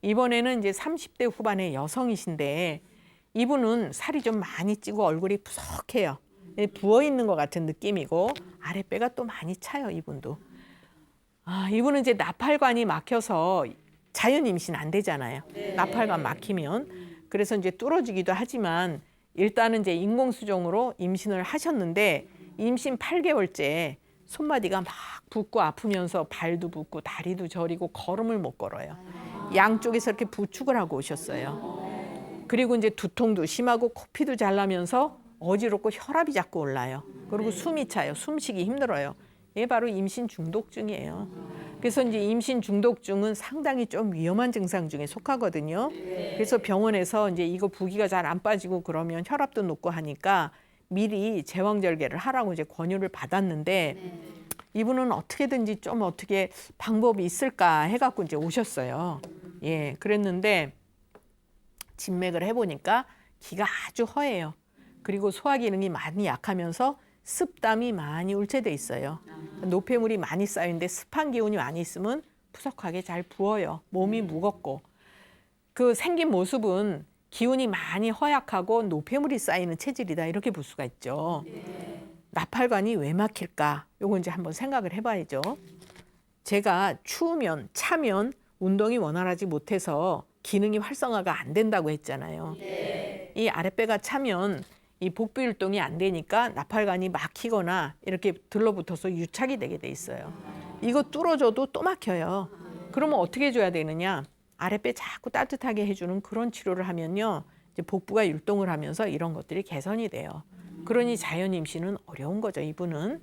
이번에는 이제 30대 후반의 여성이신데 이분은 살이 좀 많이 찌고 얼굴이 푸석해요. 부어 있는 것 같은 느낌이고 아랫배가 또 많이 차요, 이분도. 이분은 이제 나팔관이 막혀서 자연 임신 안 되잖아요. 나팔관 막히면. 그래서 이제 뚫어지기도 하지만 일단은 이제 인공수정으로 임신을 하셨는데 임신 8개월째 손마디가 막 붓고 아프면서 발도 붓고 다리도 저리고 걸음을 못 걸어요. 양쪽에서 이렇게 부축을 하고 오셨어요. 그리고 이제 두통도 심하고 코피도 잘 나면서 어지럽고 혈압이 자꾸 올라요. 그리고 숨이 차요. 숨쉬기 힘들어요. 이게 바로 임신 중독증이에요. 그래서 이제 임신 중독증은 상당히 좀 위험한 증상 중에 속하거든요. 그래서 병원에서 이제 이거 부기가 잘 안 빠지고 그러면 혈압도 높고 하니까 미리 제왕절개를 하라고 이제 권유를 받았는데 이분은 어떻게든지 좀 어떻게 방법이 있을까 해갖고 이제 오셨어요. 예, 그랬는데 진맥을 해보니까 기가 아주 허해요. 그리고 소화 기능이 많이 약하면서 습담이 많이 울체돼 있어요. 노폐물이 많이 쌓이는데 습한 기운이 많이 있으면 푸석하게 잘 부어요. 몸이 무겁고. 그 생긴 모습은 기운이 많이 허약하고 노폐물이 쌓이는 체질이다 이렇게 볼 수가 있죠. 나팔관이 왜 막힐까? 요거 이제 한번 생각을 해봐야죠. 제가 추우면 차면 운동이 원활하지 못해서 기능이 활성화가 안 된다고 했잖아요. 이 아랫배가 차면 이 복부 율동이 안 되니까 나팔관이 막히거나 이렇게 들러붙어서 유착이 되게 돼 있어요. 이거 뚫어줘도 또 막혀요. 그러면 어떻게 해줘야 되느냐? 아랫배 자꾸 따뜻하게 해주는 그런 치료를 하면요, 이제 복부가 율동을 하면서 이런 것들이 개선이 돼요. 그러니 자연 임신은 어려운 거죠. 이분은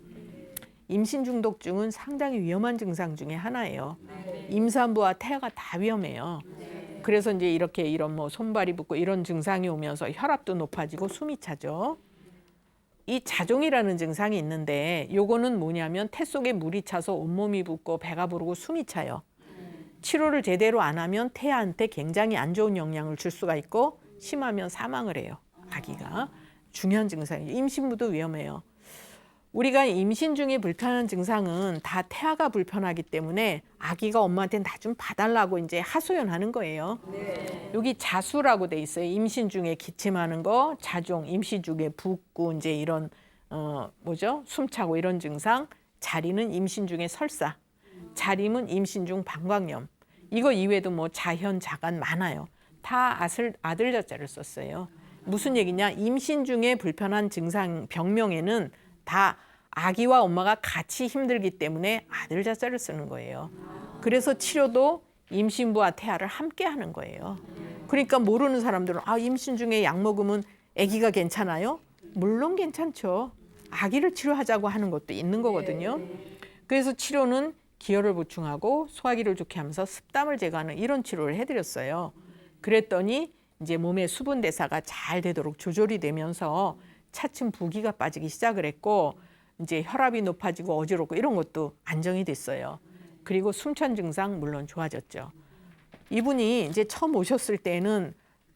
임신 중독증은 상당히 위험한 증상 중에 하나예요. 임산부와 태아가 다 위험해요. 그래서 이제 이렇게 이런 뭐 손발이 붓고 이런 증상이 오면서 혈압도 높아지고 숨이 차죠. 이 자종이라는 증상이 있는데 요거는 뭐냐면 태 속에 물이 차서 온몸이 붓고 배가 부르고 숨이 차요. 치료를 제대로 안 하면 태아한테 굉장히 안 좋은 영향을 줄 수가 있고 심하면 사망을 해요. 아기가. 중요한 증상이에요. 임신부도 위험해요. 우리가 임신 중에 불편한 증상은 다 태아가 불편하기 때문에 아기가 엄마한테 나 좀 봐달라고 이제 하소연하는 거예요. 여기 자수라고 돼 있어요. 임신 중에 기침하는 거, 자종, 임신 중에 붓고 이제 이런 뭐죠? 숨차고 이런 증상. 자리는 임신 중에 설사. 자림은 임신 중 방광염. 이거 이외에도 뭐 자현, 자간 많아요. 다 아들 자자를 썼어요. 무슨 얘기냐? 임신 중에 불편한 증상 병명에는 다 아기와 엄마가 같이 힘들기 때문에 아들 자자를 쓰는 거예요. 그래서 치료도 임신부와 태아를 함께 하는 거예요. 그러니까 모르는 사람들은 임신 중에 약 먹으면 아기가 괜찮아요? 물론 괜찮죠. 아기를 치료하자고 하는 것도 있는 거거든요. 그래서 치료는 기혈을 보충하고 소화기를 좋게 하면서 습담을 제거하는 이런 치료를 해드렸어요. 그랬더니 이제 몸의 수분 대사가 잘 되도록 조절이 되면서 차츰 부기가 빠지기 시작을 했고 이제 혈압이 높아지고 어지럽고 이런 것도 안정이 됐어요. 그리고 숨찬 증상 물론 좋아졌죠. 이분이 이제 처음 오셨을 때는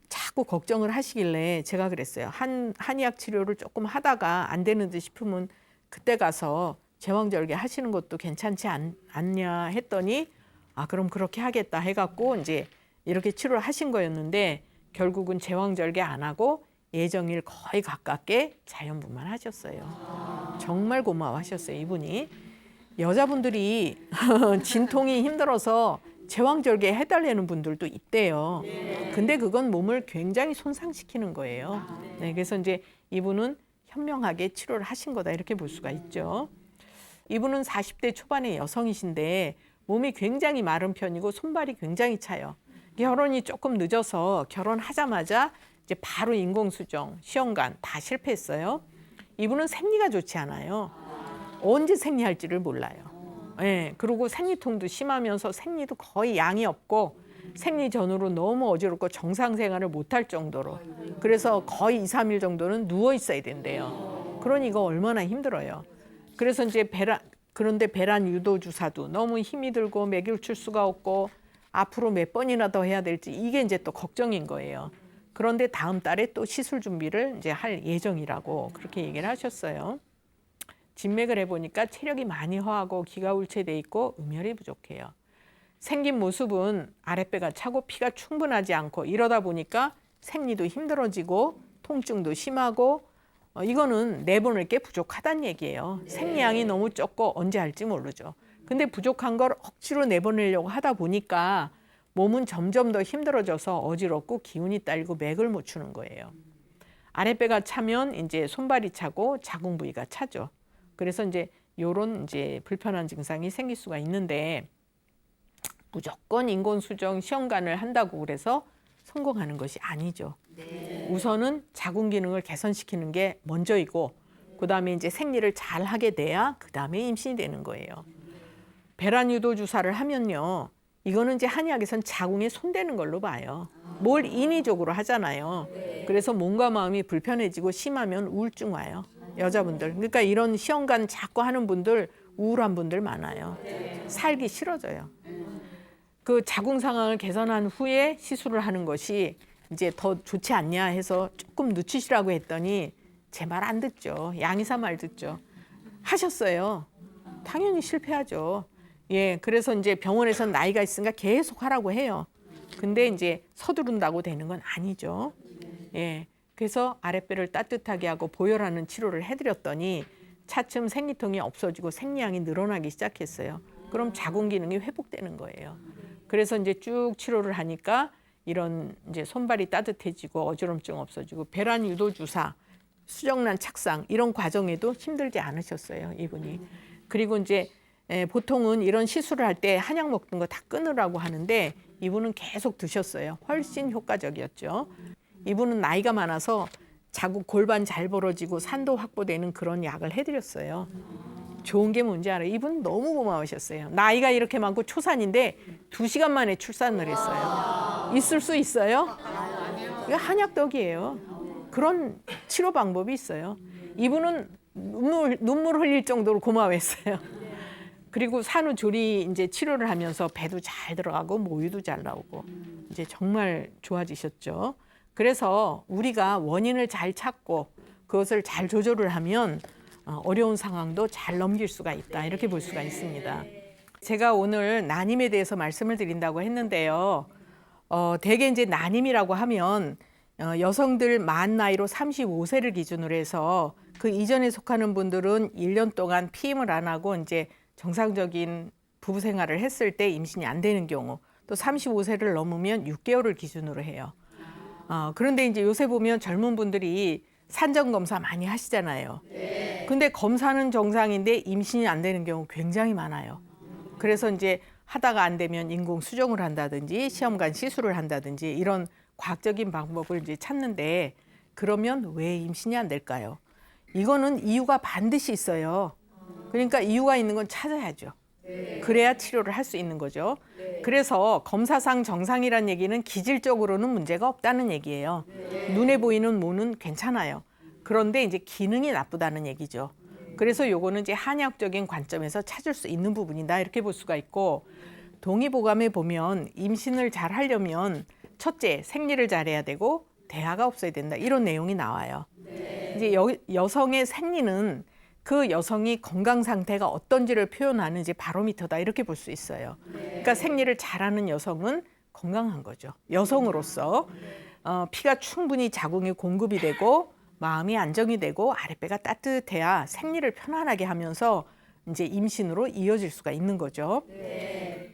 자꾸 걱정을 하시길래 제가 그랬어요. 한의학 치료를 조금 하다가 안 되는 듯 싶으면 그때 가서 제왕절개 하시는 것도 괜찮지 않냐 했더니 그럼 그렇게 하겠다 해갖고 이제 이렇게 치료를 하신 거였는데 결국은 제왕절개 안 하고 예정일 거의 가깝게 자연분만 하셨어요. 정말 고마워하셨어요, 이분이. 여자분들이 진통이 힘들어서 제왕절개 해달라는 분들도 있대요. 근데 그건 몸을 굉장히 손상시키는 거예요. 네, 그래서 이제 이분은 현명하게 치료를 하신 거다 이렇게 볼 수가 있죠. 이분은 40대 초반의 여성이신데 몸이 굉장히 마른 편이고 손발이 굉장히 차요. 결혼이 조금 늦어서 결혼하자마자 이제 바로 인공수정, 시험관 다 실패했어요. 이분은 생리가 좋지 않아요. 언제 생리할지를 몰라요. 예, 그리고 생리통도 심하면서 생리도 거의 양이 없고 생리 전후로 너무 어지럽고 정상 생활을 못할 정도로 그래서 거의 2, 3일 정도는 누워 있어야 된대요. 그러니 이거 얼마나 힘들어요. 그래서 이제 그런데 배란 유도 주사도 너무 힘이 들고 먹일 줄 수가 없고 앞으로 몇 번이나 더 해야 될지 이게 이제 또 걱정인 거예요. 그런데 다음 달에 또 시술 준비를 이제 할 예정이라고 그렇게 얘기를 하셨어요. 진맥을 해보니까 체력이 많이 허하고 기가 울체돼 있고 음혈이 부족해요. 생긴 모습은 아랫배가 차고 피가 충분하지 않고 이러다 보니까 생리도 힘들어지고 통증도 심하고 이거는 내보낼 게 부족하다는 얘기예요. 생리량이 너무 적고 언제 할지 모르죠. 근데 부족한 걸 억지로 내보내려고 하다 보니까 몸은 점점 더 힘들어져서 어지럽고 기운이 딸리고 맥을 못 추는 거예요. 아랫배가 차면 이제 손발이 차고 자궁 부위가 차죠. 그래서 이제 요런 이제 불편한 증상이 생길 수가 있는데 무조건 인공수정 시험관을 한다고 그래서 성공하는 것이 아니죠. 우선은 자궁 기능을 개선시키는 게 먼저이고 그다음에 이제 생리를 잘 하게 돼야 그다음에 임신이 되는 거예요. 배란 유도 주사를 하면요. 이거는 이제 한의학에서는 자궁에 손대는 걸로 봐요. 뭘 인위적으로 하잖아요. 그래서 몸과 마음이 불편해지고 심하면 우울증 와요. 여자분들. 그러니까 이런 시험관 자꾸 하는 분들 우울한 분들 많아요. 살기 싫어져요. 그 자궁 상황을 개선한 후에 시술을 하는 것이 이제 더 좋지 않냐 해서 조금 늦추시라고 했더니 제 말 안 듣죠. 양이사 말 듣죠. 하셨어요. 당연히 실패하죠. 예, 그래서 이제 병원에서는 나이가 있으니까 계속 하라고 해요. 근데 이제 서두른다고 되는 건 아니죠. 예, 그래서 아랫배를 따뜻하게 하고 보혈하는 치료를 해드렸더니 차츰 생리통이 없어지고 생리량이 늘어나기 시작했어요. 그럼 자궁 기능이 회복되는 거예요. 그래서 이제 쭉 치료를 하니까 이런 이제 손발이 따뜻해지고 어지럼증 없어지고 배란 유도 주사, 수정란 착상 이런 과정에도 힘들지 않으셨어요, 이분이. 그리고 이제 보통은 이런 시술을 할 때 한약 먹는 거 다 끊으라고 하는데 이분은 계속 드셨어요. 훨씬 효과적이었죠. 이분은 나이가 많아서 자궁 골반 잘 벌어지고 산도 확보되는 그런 약을 해드렸어요. 좋은 게 뭔지 알아요? 이분 너무 고마우셨어요. 나이가 이렇게 많고 초산인데 2시간 만에 출산을 했어요. 있을 수 있어요? 이거 한약덕이에요. 그런 치료 방법이 있어요. 이분은 눈물 흘릴 정도로 고마워했어요. 그리고 산후조리 이제 치료를 하면서 배도 잘 들어가고 모유도 잘 나오고 이제 정말 좋아지셨죠. 그래서 우리가 원인을 잘 찾고 그것을 잘 조절을 하면 어려운 상황도 잘 넘길 수가 있다. 이렇게 볼 수가 있습니다. 제가 오늘 난임에 대해서 말씀을 드린다고 했는데요. 대개 이제 난임이라고 하면 여성들 만 나이로 35세를 기준으로 해서 그 이전에 속하는 분들은 1년 동안 피임을 안 하고 이제 정상적인 부부 생활을 했을 때 임신이 안 되는 경우, 또 35세를 넘으면 6개월을 기준으로 해요. 그런데 이제 요새 보면 젊은 분들이 산전 검사 많이 하시잖아요. 근데 검사는 정상인데 임신이 안 되는 경우 굉장히 많아요. 그래서 이제 하다가 안 되면 인공 수정을 한다든지 시험관 시술을 한다든지 이런 과학적인 방법을 이제 찾는데 그러면 왜 임신이 안 될까요? 이거는 이유가 반드시 있어요. 그러니까 이유가 있는 건 찾아야죠. 그래야 치료를 할 수 있는 거죠. 그래서 검사상 정상이란 얘기는 기질적으로는 문제가 없다는 얘기예요. 눈에 보이는 모는 괜찮아요. 그런데 이제 기능이 나쁘다는 얘기죠. 그래서 요거는 이제 한의학적인 관점에서 찾을 수 있는 부분이다 이렇게 볼 수가 있고, 동의보감에 보면 임신을 잘 하려면 첫째 생리를 잘해야 되고 대화가 없어야 된다 이런 내용이 나와요. 이제 여성의 생리는 그 여성이 건강 상태가 어떤지를 표현하는 바로미터다 이렇게 볼 수 있어요. 그러니까 생리를 잘하는 여성은 건강한 거죠. 여성으로서 피가 충분히 자궁에 공급이 되고 마음이 안정이 되고 아랫배가 따뜻해야 생리를 편안하게 하면서 이제 임신으로 이어질 수가 있는 거죠.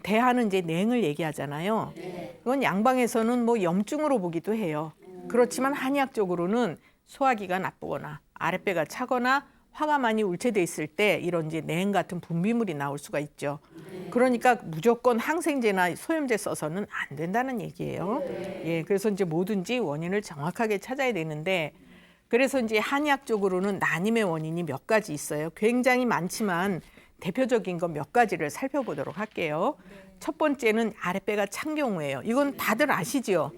대하는 이제 냉을 얘기하잖아요. 이건 양방에서는 뭐 염증으로 보기도 해요. 그렇지만 한의학적으로는 소화기가 나쁘거나 아랫배가 차거나 화가 많이 울체돼 있을 때 이런 이제 냉 같은 분비물이 나올 수가 있죠. 그러니까 무조건 항생제나 소염제 써서는 안 된다는 얘기예요. 예, 그래서 이제 뭐든지 원인을 정확하게 찾아야 되는데, 그래서 이제 한의학적으로는 난임의 원인이 몇 가지 있어요. 굉장히 많지만 대표적인 건 몇 가지를 살펴보도록 할게요. 첫 번째는 아랫배가 찬 경우예요. 이건 다들 아시죠?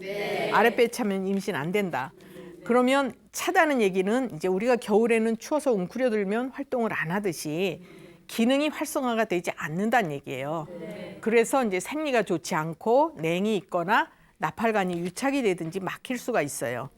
아랫배 차면 임신 안 된다. 그러면 차다는 얘기는 이제 우리가 겨울에는 추워서 웅크려들면 활동을 안 하듯이 기능이 활성화가 되지 않는다는 얘기예요. 그래서 이제 생리가 좋지 않고 냉이 있거나 나팔관이 유착이 되든지 막힐 수가 있어요.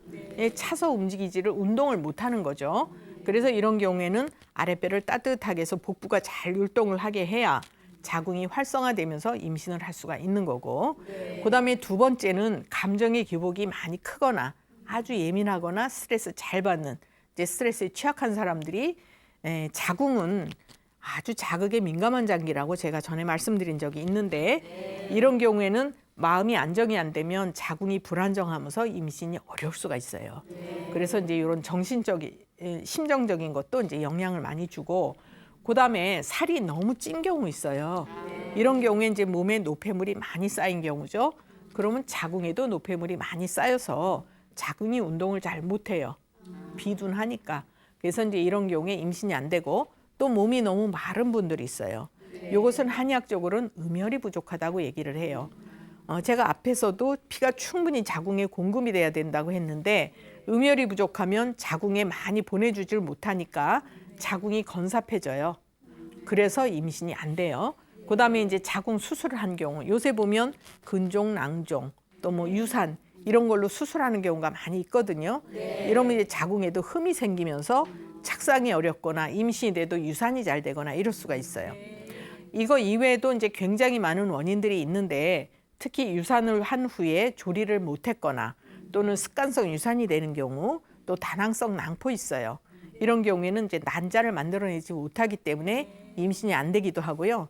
차서 움직이지를 운동을 못 하는 거죠. 그래서 이런 경우에는 아랫배를 따뜻하게 해서 복부가 잘 율동을 하게 해야 자궁이 활성화되면서 임신을 할 수가 있는 거고, 그다음에 두 번째는 감정의 기복이 많이 크거나 아주 예민하거나 스트레스 잘 받는, 이제 스트레스에 취약한 사람들이 자궁은 아주 자극에 민감한 장기라고 제가 전에 말씀드린 적이 있는데, 이런 경우에는 마음이 안정이 안 되면 자궁이 불안정하면서 임신이 어려울 수가 있어요. 그래서 이제 이런 정신적인, 심정적인 것도 이제 영향을 많이 주고, 그다음에 살이 너무 찐 경우 있어요. 이런 경우에 이제 몸에 노폐물이 많이 쌓인 경우죠. 그러면 자궁에도 노폐물이 많이 쌓여서 자궁이 운동을 잘 못해요. 비둔하니까. 그래서 이제 이런 경우에 임신이 안 되고, 또 몸이 너무 마른 분들이 있어요. 이것은 한의학적으로는 음혈이 부족하다고 얘기를 해요. 제가 앞에서도 피가 충분히 자궁에 공급이 돼야 된다고 했는데, 음혈이 부족하면 자궁에 많이 보내주질 못하니까 자궁이 건사해져요. 그래서 임신이 안 돼요. 그다음에 이제 자궁 수술을 한 경우, 요새 보면 근종, 낭종, 또 뭐 유산 이런 걸로 수술하는 경우가 많이 있거든요. 이러면 이제 자궁에도 흠이 생기면서 착상이 어렵거나 임신이 돼도 유산이 잘 되거나 이럴 수가 있어요. 이거 이외에도 이제 굉장히 많은 원인들이 있는데, 특히 유산을 한 후에 조리를 못했거나 또는 습관성 유산이 되는 경우, 또 다낭성 낭포 있어요. 이런 경우에는 이제 난자를 만들어내지 못하기 때문에 임신이 안 되기도 하고요.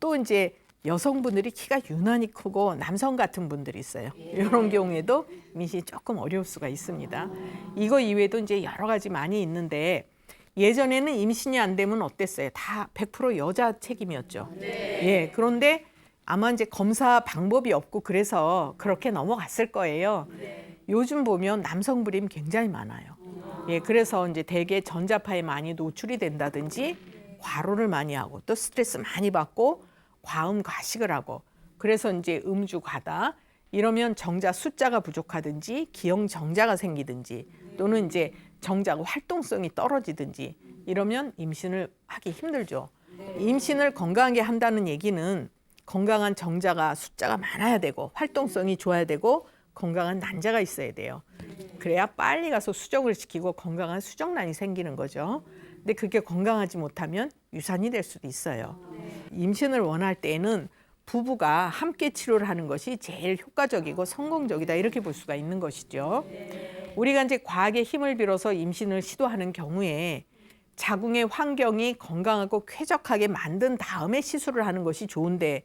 또 이제 여성분들이 키가 유난히 크고 남성 같은 분들이 있어요. 이런 경우에도 임신이 조금 어려울 수가 있습니다. 이거 이외에도 이제 여러 가지 많이 있는데, 예전에는 임신이 안 되면 어땠어요? 다 100% 여자 책임이었죠. 예, 그런데 아마 이제 검사 방법이 없고 그래서 그렇게 넘어갔을 거예요. 요즘 보면 남성 불임 굉장히 많아요. 예, 그래서 이제 대개 전자파에 많이 노출이 된다든지, 과로를 많이 하고 또 스트레스 많이 받고 과음 과식을 하고, 그래서 이제 음주 과다 이러면 정자 숫자가 부족하든지 기형 정자가 생기든지, 또는 이제 정자가 활동성이 떨어지든지 이러면 임신을 하기 힘들죠. 임신을 건강하게 한다는 얘기는 건강한 정자가 숫자가 많아야 되고 활동성이 좋아야 되고 건강한 난자가 있어야 돼요. 그래야 빨리 가서 수정을 시키고 건강한 수정란이 생기는 거죠. 근데 그게 건강하지 못하면 유산이 될 수도 있어요. 임신을 원할 때에는 부부가 함께 치료를 하는 것이 제일 효과적이고 성공적이다, 이렇게 볼 수가 있는 것이죠. 우리가 이제 과학의 힘을 빌어서 임신을 시도하는 경우에 자궁의 환경이 건강하고 쾌적하게 만든 다음에 시술을 하는 것이 좋은데,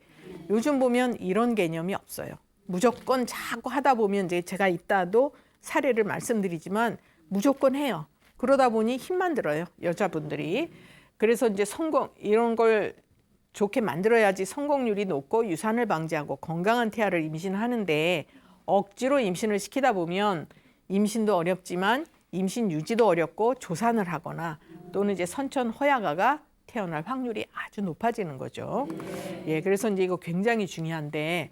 요즘 보면 이런 개념이 없어요. 무조건 자꾸 하다 보면, 이제 제가 이따도 사례를 말씀드리지만 무조건 해요. 그러다 보니 힘만 들어요, 여자분들이. 그래서 이제 이런 걸 좋게 만들어야지 성공률이 높고 유산을 방지하고 건강한 태아를 임신하는데, 억지로 임신을 시키다 보면 임신도 어렵지만 임신 유지도 어렵고 조산을 하거나 또는 이제 선천 허약아가 태어날 확률이 아주 높아지는 거죠. 예, 그래서 이제 이거 굉장히 중요한데,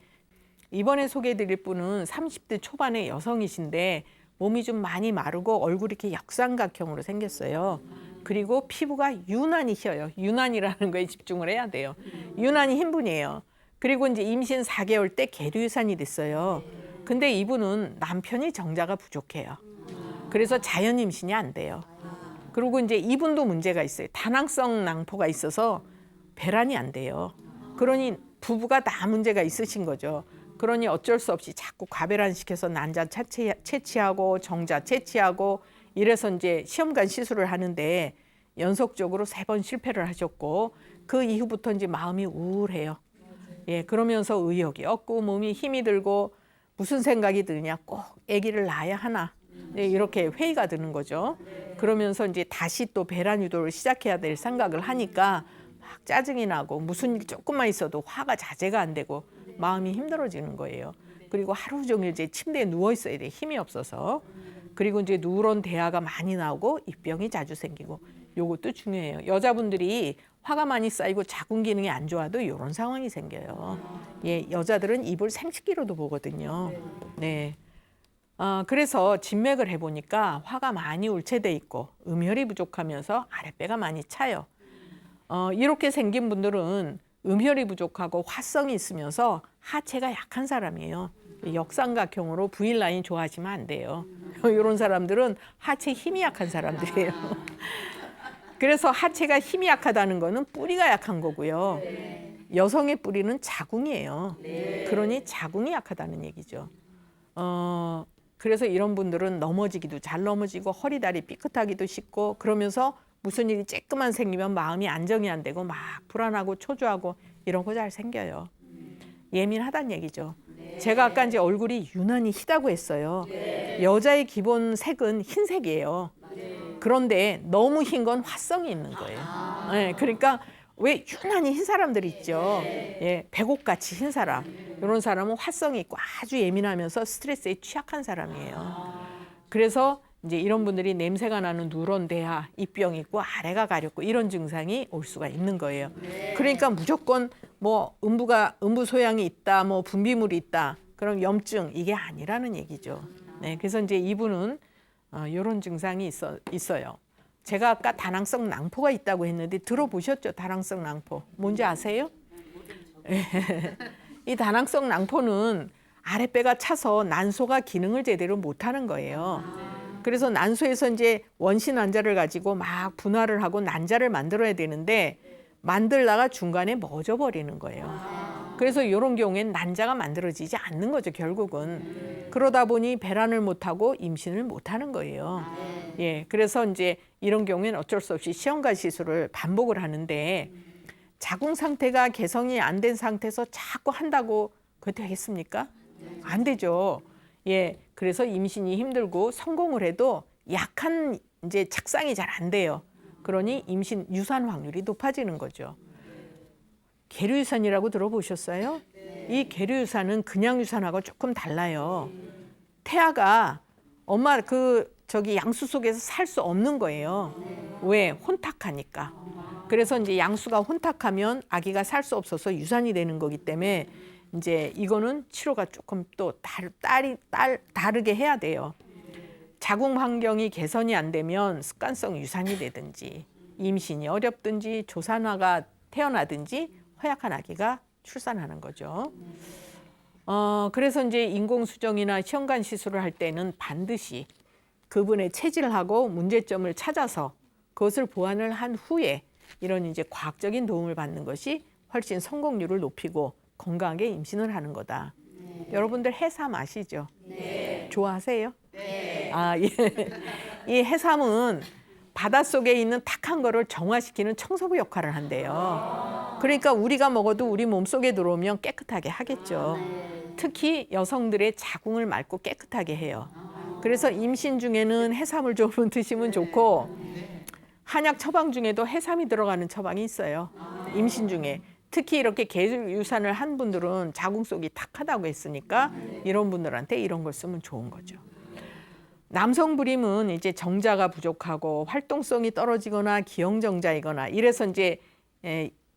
이번에 소개해드릴 분은 30대 초반의 여성이신데 몸이 좀 많이 마르고 얼굴이 이렇게 역삼각형으로 생겼어요. 그리고 피부가 유난히 휘어요. 유난이라는 거에 집중을 해야 돼요. 유난히 흰 분이에요. 그리고 이제 임신 4개월 때 계류유산이 됐어요. 근데 이분은 남편이 정자가 부족해요. 그래서 자연 임신이 안 돼요. 그리고 이제 이분도 문제가 있어요. 다낭성 낭포가 있어서 배란이 안 돼요. 그러니 부부가 다 문제가 있으신 거죠. 그러니 어쩔 수 없이 자꾸 과배란 시켜서 난자 채취하고 정자 채취하고 이래서 이제 시험관 시술을 하는데 연속적으로 3번 실패를 하셨고, 그 이후부터 이제 마음이 우울해요. 예, 그러면서 의욕이 없고 몸이 힘이 들고 무슨 생각이 드냐, 꼭 아기를 낳아야 하나, 네, 이렇게 회의가 드는 거죠. 그러면서 이제 다시 또 배란 유도를 시작해야 될 생각을 하니까 막 짜증이 나고 무슨 일 조금만 있어도 화가 자제가 안 되고 마음이 힘들어지는 거예요. 그리고 하루 종일 이제 침대에 누워 있어야 돼, 힘이 없어서. 그리고 이제 누런 대화가 많이 나오고 입병이 자주 생기고, 요것도 중요해요. 여자분들이 화가 많이 쌓이고 자궁 기능이 안 좋아도 이런 상황이 생겨요. 예, 여자들은 입을 생식기로도 보거든요. 네. 그래서 진맥을 해보니까 화가 많이 울체돼 있고 음혈이 부족하면서 아랫배가 많이 차요. 이렇게 생긴 분들은 음혈이 부족하고 화성이 있으면서 하체가 약한 사람이에요. 역삼각형으로 V라인 좋아하시면 안 돼요. 이런 사람들은 하체 힘이 약한 사람들이에요. 그래서 하체가 힘이 약하다는 거는 뿌리가 약한 거고요. 여성의 뿌리는 자궁이에요. 그러니 자궁이 약하다는 얘기죠. 그래서 이런 분들은 넘어지기도 잘 넘어지고 허리 다리 삐끗하기도 쉽고, 그러면서 무슨 일이 쬐끔만 생기면 마음이 안정이 안 되고 막 불안하고 초조하고 이런 거 잘 생겨요. 예민하다는 얘기죠. 제가 아까 이제 얼굴이 유난히 희다고 했어요. 여자의 기본 색은 흰색이에요. 그런데 너무 흰 건 화성이 있는 거예요. 네, 그러니까 왜 유난히 흰 사람들 있죠. 예, 백옥같이 흰 사람. 이런 사람은 화성이 있고 아주 예민하면서 스트레스에 취약한 사람이에요. 그래서 이제 이런 분들이 냄새가 나는 누런 대하, 입병이 있고 아래가 가렵고 이런 증상이 올 수가 있는 거예요. 그러니까 무조건 뭐 음부 소양이 있다, 뭐 분비물이 있다, 그럼 염증 이게 아니라는 얘기죠. 네, 그래서 이제 이분은 이런 증상이 있어요. 제가 아까 다낭성 낭포가 있다고 했는데 들어보셨죠? 다낭성 낭포. 뭔지 아세요? 이 다낭성 낭포는 아랫배가 차서 난소가 기능을 제대로 못하는 거예요. 그래서 난소에서 이제 원시 난자를 가지고 막 분할을 하고 난자를 만들어야 되는데 만들다가 중간에 멎어버리는 거예요. 그래서 이런 경우에는 난자가 만들어지지 않는 거죠, 결국은. 그러다 보니 배란을 못하고 임신을 못하는 거예요. 예, 그래서 이제 이런 경우에는 어쩔 수 없이 시험관 시술을 반복을 하는데, 자궁 상태가 개성이 안 된 상태에서 자꾸 한다고 그거 되겠습니까? 안 되죠. 예, 그래서 임신이 힘들고 성공을 해도 약한 이제 착상이 잘 안 돼요. 그러니 임신 유산 확률이 높아지는 거죠. 계류유산이라고 들어보셨어요? 이 계류유산은 그냥 유산하고 조금 달라요. 태아가 엄마 양수 속에서 살 수 없는 거예요. 왜? 혼탁하니까. 그래서 이제 양수가 혼탁하면 아기가 살 수 없어서 유산이 되는 거기 때문에 이제 이거는 치료가 조금 또 다르게 해야 돼요. 자궁 환경이 개선이 안 되면 습관성 유산이 되든지 임신이 어렵든지 조산화가 태어나든지 허약한 아기가 출산하는 거죠. 그래서 이제 인공수정이나 시험관 시술을 할 때는 반드시 그분의 체질하고 문제점을 찾아서 그것을 보완을 한 후에 이런 이제 과학적인 도움을 받는 것이 훨씬 성공률을 높이고 건강하게 임신을 하는 거다. 여러분들 해삼 아시죠? 좋아하세요? 예. 이 해삼은 바닷속에 있는 탁한 거를 정화시키는 청소부 역할을 한대요. 그러니까 우리가 먹어도 우리 몸속에 들어오면 깨끗하게 하겠죠. 특히 여성들의 자궁을 맑고 깨끗하게 해요. 그래서 임신 중에는 해삼을 좀 드시면 좋고, 한약 처방 중에도 해삼이 들어가는 처방이 있어요. 임신 중에. 특히 이렇게 계류유산을 한 분들은 자궁 속이 탁하다고 했으니까 이런 분들한테 이런 걸 쓰면 좋은 거죠. 남성 불임은 이제 정자가 부족하고 활동성이 떨어지거나 기형정자이거나 이래서 이제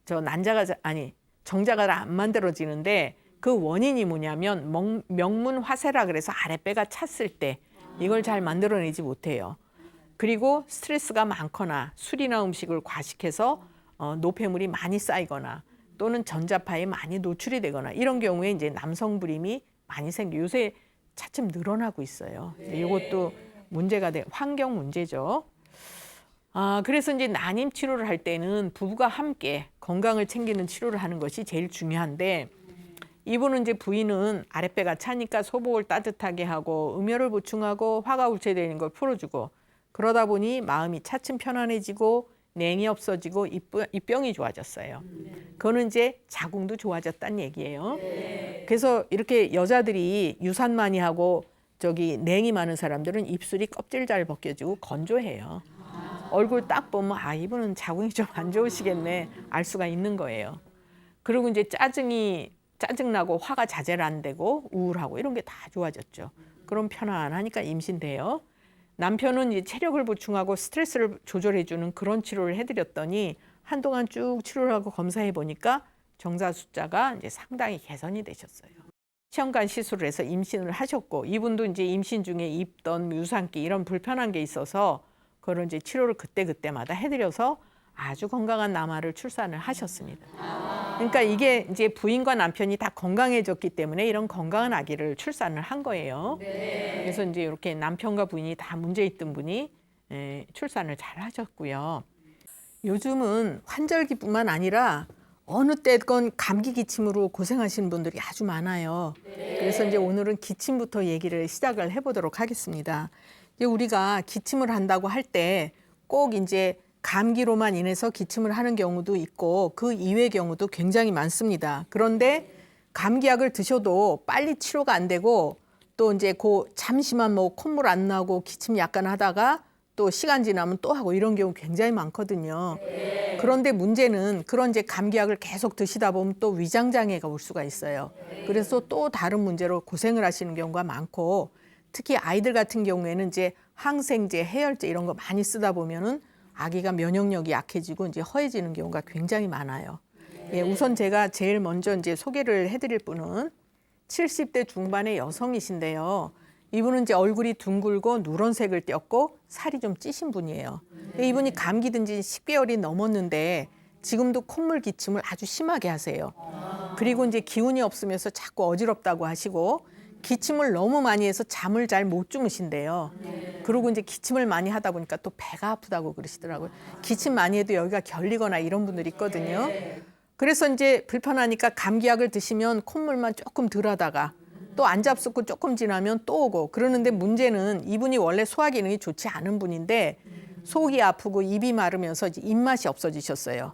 정자가 안 만들어지는데, 그 원인이 뭐냐면 명문화세라 그래서 아랫배가 찼을 때 이걸 잘 만들어내지 못해요. 그리고 스트레스가 많거나 술이나 음식을 과식해서 노폐물이 많이 쌓이거나 또는 전자파에 많이 노출이 되거나 이런 경우에 이제 남성 불임이 많이 생겨요. 요새 차츰 늘어나고 있어요. 이것도 문제가 환경 문제죠. 그래서 이제 난임 치료를 할 때는 부부가 함께 건강을 챙기는 치료를 하는 것이 제일 중요한데, 이분은 이제 부인은 아랫배가 차니까 소복을 따뜻하게 하고 음혈을 보충하고 화가 우체되는 걸 풀어주고, 그러다 보니 마음이 차츰 편안해지고 냉이 없어지고 입병이 좋아졌어요. 그거는 이제 자궁도 좋아졌다는 얘기예요. 그래서 이렇게 여자들이 유산 많이 하고 냉이 많은 사람들은 입술이 껍질 잘 벗겨지고 건조해요. 얼굴 딱 보면 이분은 자궁이 좀 안 좋으시겠네 알 수가 있는 거예요. 그리고 이제 짜증나고 화가 자제를 안 되고 우울하고 이런 게 다 좋아졌죠. 그럼 편안하니까 임신돼요. 남편은 이제 체력을 보충하고 스트레스를 조절해주는 그런 치료를 해드렸더니 한동안 쭉 치료를 하고 검사해 보니까 정자 숫자가 이제 상당히 개선이 되셨어요. 시험관 시술을 해서 임신을 하셨고, 이분도 이제 임신 중에 입던 유산기 이런 불편한 게 있어서 그런 이제 치료를 그때마다 해드려서 아주 건강한 남아를 출산을 하셨습니다. 그러니까 이게 이제 부인과 남편이 다 건강해졌기 때문에 이런 건강한 아기를 출산을 한 거예요. 그래서 이제 이렇게 남편과 부인이 다 문제 있던 분이 출산을 잘 하셨고요. 요즘은 환절기뿐만 아니라 어느 때건 감기 기침으로 고생하시는 분들이 아주 많아요. 그래서 이제 오늘은 기침부터 얘기를 시작을 해보도록 하겠습니다. 이제 우리가 기침을 한다고 할 때 꼭 이제 감기로만 인해서 기침을 하는 경우도 있고 그 이외의 경우도 굉장히 많습니다. 그런데 감기약을 드셔도 빨리 치료가 안 되고 또 이제 잠시만 뭐 콧물 안 나고 기침 약간 하다가 또 시간 지나면 또 하고 이런 경우 굉장히 많거든요. 그런데 문제는 그런 이제 감기약을 계속 드시다 보면 또 위장 장애가 올 수가 있어요. 그래서 또 다른 문제로 고생을 하시는 경우가 많고 특히 아이들 같은 경우에는 이제 항생제, 해열제 이런 거 많이 쓰다 보면은 아기가 면역력이 약해지고 이제 허해지는 경우가 굉장히 많아요. 예, 우선 제가 제일 먼저 이제 소개를 해드릴 분은 70대 중반의 여성이신데요. 이분은 이제 얼굴이 둥글고 누런색을 띠었고 살이 좀 찌신 분이에요. 이분이 감기 든 지 10개월이 넘었는데 지금도 콧물 기침을 아주 심하게 하세요. 그리고 이제 기운이 없으면서 자꾸 어지럽다고 하시고 기침을 너무 많이 해서 잠을 잘 못 주무신대요. 그리고 이제 기침을 많이 하다 보니까 또 배가 아프다고 그러시더라고요. 기침 많이 해도 여기가 결리거나 이런 분들이 있거든요. 그래서 이제 불편하니까 감기약을 드시면 콧물만 조금 덜 하다가 또 안 잡숫고 조금 지나면 또 오고 그러는데 문제는 이분이 원래 소화 기능이 좋지 않은 분인데 속이 아프고 입이 마르면서 이제 입맛이 없어지셨어요.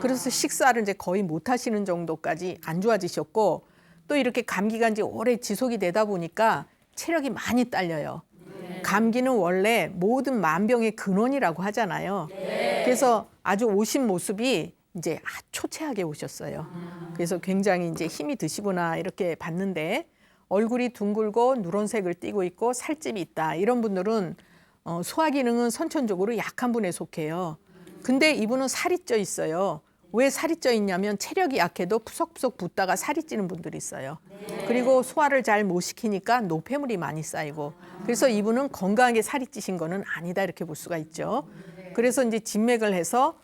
그래서 식사를 이제 거의 못 하시는 정도까지 안 좋아지셨고 또 이렇게 감기가 이제 오래 지속이 되다 보니까 체력이 많이 딸려요. 감기는 원래 모든 만병의 근원이라고 하잖아요. 그래서 아주 오신 모습이 이제 초췌하게 오셨어요. 그래서 굉장히 이제 힘이 드시구나 이렇게 봤는데 얼굴이 둥글고 누런색을 띠고 있고 살집이 있다. 이런 분들은 소화 기능은 선천적으로 약한 분에 속해요. 근데 이분은 살이 쪄 있어요. 왜 살이 쪄 있냐면 체력이 약해도 푸석푸석 붓다가 살이 찌는 분들이 있어요. 그리고 소화를 잘 못 시키니까 노폐물이 많이 쌓이고 그래서 이분은 건강하게 살이 찌신 거는 아니다 이렇게 볼 수가 있죠. 그래서 이제 진맥을 해서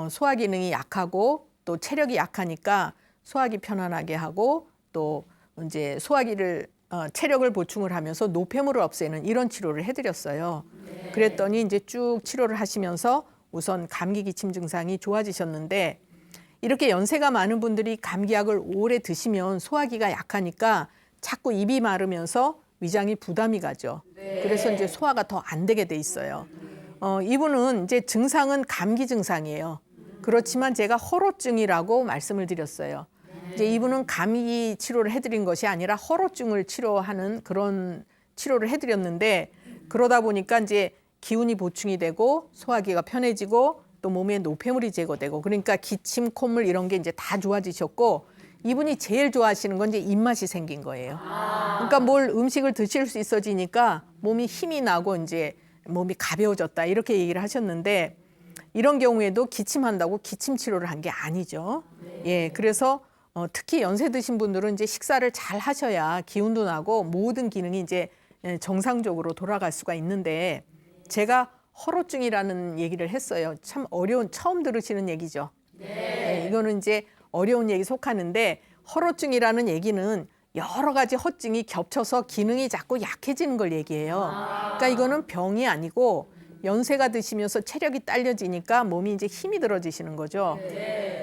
소화 기능이 약하고 또 체력이 약하니까 소화기 편안하게 하고 또 이제 소화기를 체력을 보충을 하면서 노폐물을 없애는 이런 치료를 해드렸어요. 그랬더니 이제 쭉 치료를 하시면서 우선 감기 기침 증상이 좋아지셨는데 이렇게 연세가 많은 분들이 감기약을 오래 드시면 소화기가 약하니까 자꾸 입이 마르면서 위장이 부담이 가죠. 그래서 이제 소화가 더 안 되게 돼 있어요. 이분은 이제 증상은 감기 증상이에요. 그렇지만 제가 허로증이라고 말씀을 드렸어요. 이제 이분은 감기 치료를 해드린 것이 아니라 허로증을 치료하는 그런 치료를 해드렸는데 그러다 보니까 이제 기운이 보충이 되고 소화기가 편해지고 또 몸에 노폐물이 제거되고 그러니까 기침, 콧물 이런 게 이제 다 좋아지셨고 이분이 제일 좋아하시는 건 이제 입맛이 생긴 거예요. 그러니까 뭘 음식을 드실 수 있어지니까 몸이 힘이 나고 이제 몸이 가벼워졌다 이렇게 얘기를 하셨는데 이런 경우에도 기침한다고 기침 치료를 한 게 아니죠. 예, 그래서 특히 연세 드신 분들은 이제 식사를 잘 하셔야 기운도 나고 모든 기능이 이제 정상적으로 돌아갈 수가 있는데 제가 허로증이라는 얘기를 했어요. 참 어려운 처음 들으시는 얘기죠. 네, 이거는 이제 어려운 얘기 속하는데 허로증이라는 얘기는 여러 가지 허증이 겹쳐서 기능이 자꾸 약해지는 걸 얘기해요. 그러니까 이거는 병이 아니고 연세가 드시면서 체력이 딸려지니까 몸이 이제 힘이 들어지시는 거죠.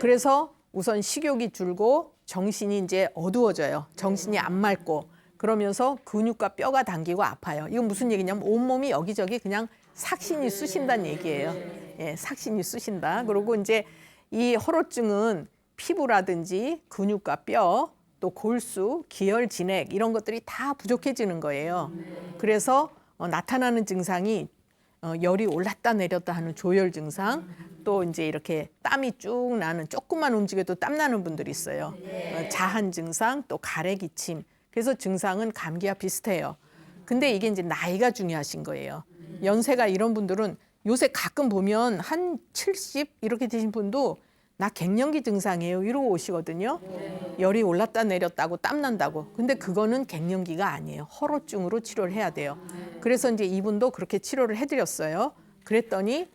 그래서 우선 식욕이 줄고 정신이 이제 어두워져요. 정신이 안 맑고 그러면서 근육과 뼈가 당기고 아파요. 이건 무슨 얘기냐면 온몸이 여기저기 그냥 삭신이 쑤신다는 얘기예요. 예, 삭신이 쑤신다. 그리고 이제 이 허로증은 피부라든지 근육과 뼈, 또 골수, 기혈, 진액 이런 것들이 다 부족해지는 거예요. 그래서 나타나는 증상이 열이 올랐다 내렸다 하는 조열 증상, 또 이제 이렇게 땀이 쭉 나는 조금만 움직여도 땀 나는 분들이 있어요. 자한 증상, 또 가래 기침. 그래서 증상은 감기와 비슷해요. 근데 이게 이제 나이가 중요하신 거예요. 연세가 이런 분들은 요새 가끔 보면 한 70 이렇게 되신 분도 나 갱년기 증상이에요 이러고 오시거든요. 열이 올랐다 내렸다고 땀 난다고. 근데 그거는 갱년기가 아니에요. 허로증으로 치료를 해야 돼요. 그래서 이제 이분도 그렇게 치료를 해드렸어요. 그랬더니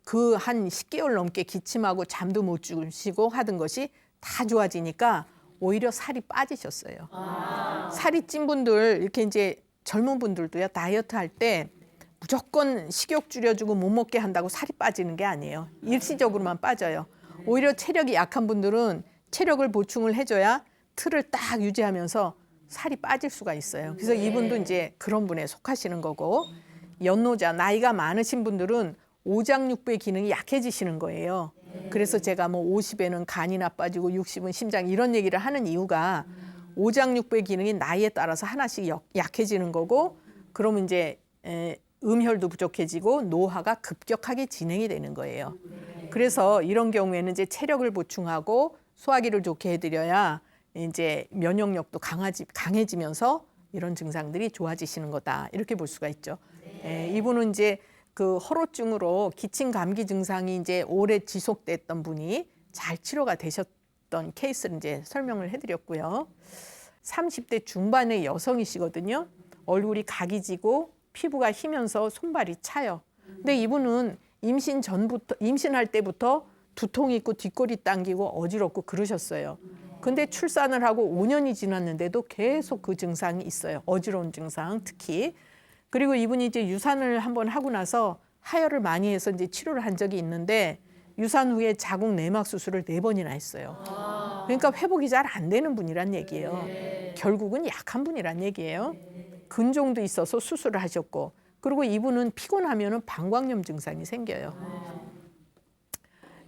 그 한 10개월 넘게 기침하고 잠도 못 주무시고 하던 것이 다 좋아지니까 오히려 살이 빠지셨어요. 살이 찐 분들 이렇게 이제 젊은 분들도요 다이어트 할 때 무조건 식욕 줄여주고 못 먹게 한다고 살이 빠지는 게 아니에요. 일시적으로만 빠져요. 오히려 체력이 약한 분들은 체력을 보충을 해줘야 틀을 딱 유지하면서 살이 빠질 수가 있어요. 그래서 이분도 이제 그런 분에 속하시는 거고, 연노자, 나이가 많으신 분들은 오장육부의 기능이 약해지시는 거예요. 그래서 제가 뭐 50에는 간이 나빠지고 60은 심장 이런 얘기를 하는 이유가 오장육부의 기능이 나이에 따라서 하나씩 약해지는 거고, 그러면 이제 음혈도 부족해지고 노화가 급격하게 진행이 되는 거예요. 그래서 이런 경우에는 이제 체력을 보충하고 소화기를 좋게 해드려야 이제 면역력도 강해지면서 이런 증상들이 좋아지시는 거다. 이렇게 볼 수가 있죠. 이분은 이제 그 허로증으로 기침 감기 증상이 이제 오래 지속됐던 분이 잘 치료가 되셨던 케이스를 이제 설명을 해드렸고요. 30대 중반의 여성이시거든요. 얼굴이 각이 지고 피부가 희면서 손발이 차요. 근데 이분은 임신할 때부터 두통이 있고 뒷골이 당기고 어지럽고 그러셨어요. 근데 출산을 하고 5년이 지났는데도 계속 그 증상이 있어요. 어지러운 증상 특히. 그리고 이분이 이제 유산을 한번 하고 나서 하혈을 많이 해서 이제 치료를 한 적이 있는데 유산 후에 자궁 내막 수술을 4번이나 했어요. 그러니까 회복이 잘 안 되는 분이란 얘기예요. 결국은 약한 분이란 얘기예요. 근종도 있어서 수술을 하셨고, 그리고 이분은 피곤하면은 방광염 증상이 생겨요.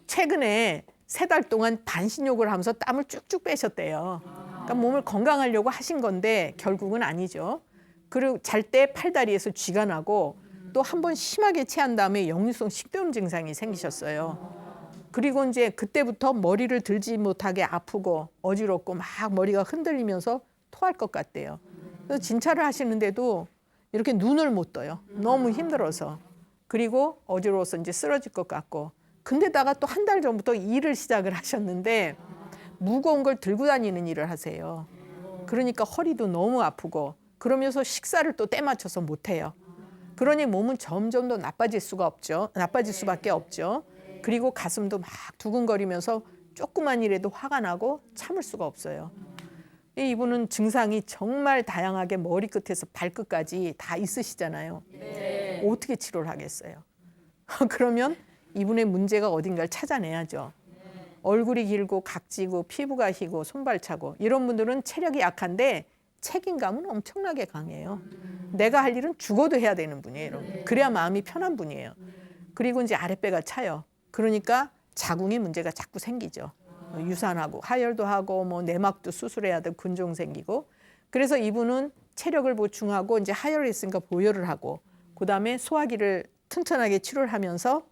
최근에 3달 동안 반신욕을 하면서 땀을 쭉쭉 빼셨대요. 그러니까 몸을 건강하려고 하신 건데 결국은 아니죠. 그리고 잘 때 팔다리에서 쥐가 나고 또 한 번 심하게 체한 다음에 역류성 식도염 증상이 생기셨어요. 그리고 이제 그때부터 머리를 들지 못하게 아프고 어지럽고 막 머리가 흔들리면서 토할 것 같대요. 그래서 진찰을 하시는데도 이렇게 눈을 못 떠요. 너무 힘들어서. 그리고 어지러워서 이제 쓰러질 것 같고. 근데다가 또 1달 전부터 일을 시작을 하셨는데 무거운 걸 들고 다니는 일을 하세요. 그러니까 허리도 너무 아프고 그러면서 식사를 또 때 맞춰서 못 해요. 그러니 몸은 점점 더 나빠질 수밖에 없죠. 그리고 가슴도 막 두근거리면서 조그만 일에도 화가 나고 참을 수가 없어요. 이분은 증상이 정말 다양하게 머리끝에서 발끝까지 다 있으시잖아요. 어떻게 치료를 하겠어요? 그러면 이분의 문제가 어딘가를 찾아내야죠. 얼굴이 길고 각지고 피부가 희고 손발 차고 이런 분들은 체력이 약한데 책임감은 엄청나게 강해요. 내가 할 일은 죽어도 해야 되는 분이에요. 그래야 마음이 편한 분이에요. 그리고 이제 아랫배가 차요. 그러니까 자궁에 문제가 자꾸 생기죠. 유산하고 하혈도 하고 뭐 내막도 수술해야 되고 근종 생기고. 그래서 이분은 체력을 보충하고 이제 하혈을 했으니까 보혈을 하고 그다음에 소화기를 튼튼하게 치료를 하면서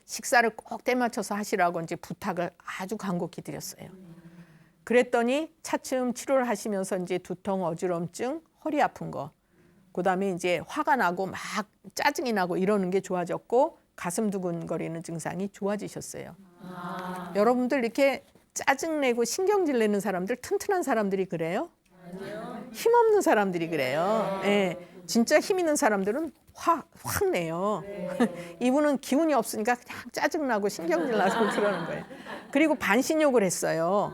식사를 꼭 때 맞춰서 하시라고 이제 부탁을 아주 간곡히 드렸어요. 그랬더니 차츰 치료를 하시면서 이제 두통, 어지럼증, 허리 아픈 거, 그다음에 이제 화가 나고 막 짜증이 나고 이러는 게 좋아졌고 가슴 두근거리는 증상이 좋아지셨어요. 여러분들 이렇게 짜증내고 신경질 내는 사람들, 튼튼한 사람들이 그래요? 힘없는 사람들이 그래요. 네. 진짜 힘 있는 사람들은 확 내요. 이분은 기운이 없으니까 그냥 짜증나고 신경질 나고 그러는 거예요. 그리고 반신욕을 했어요.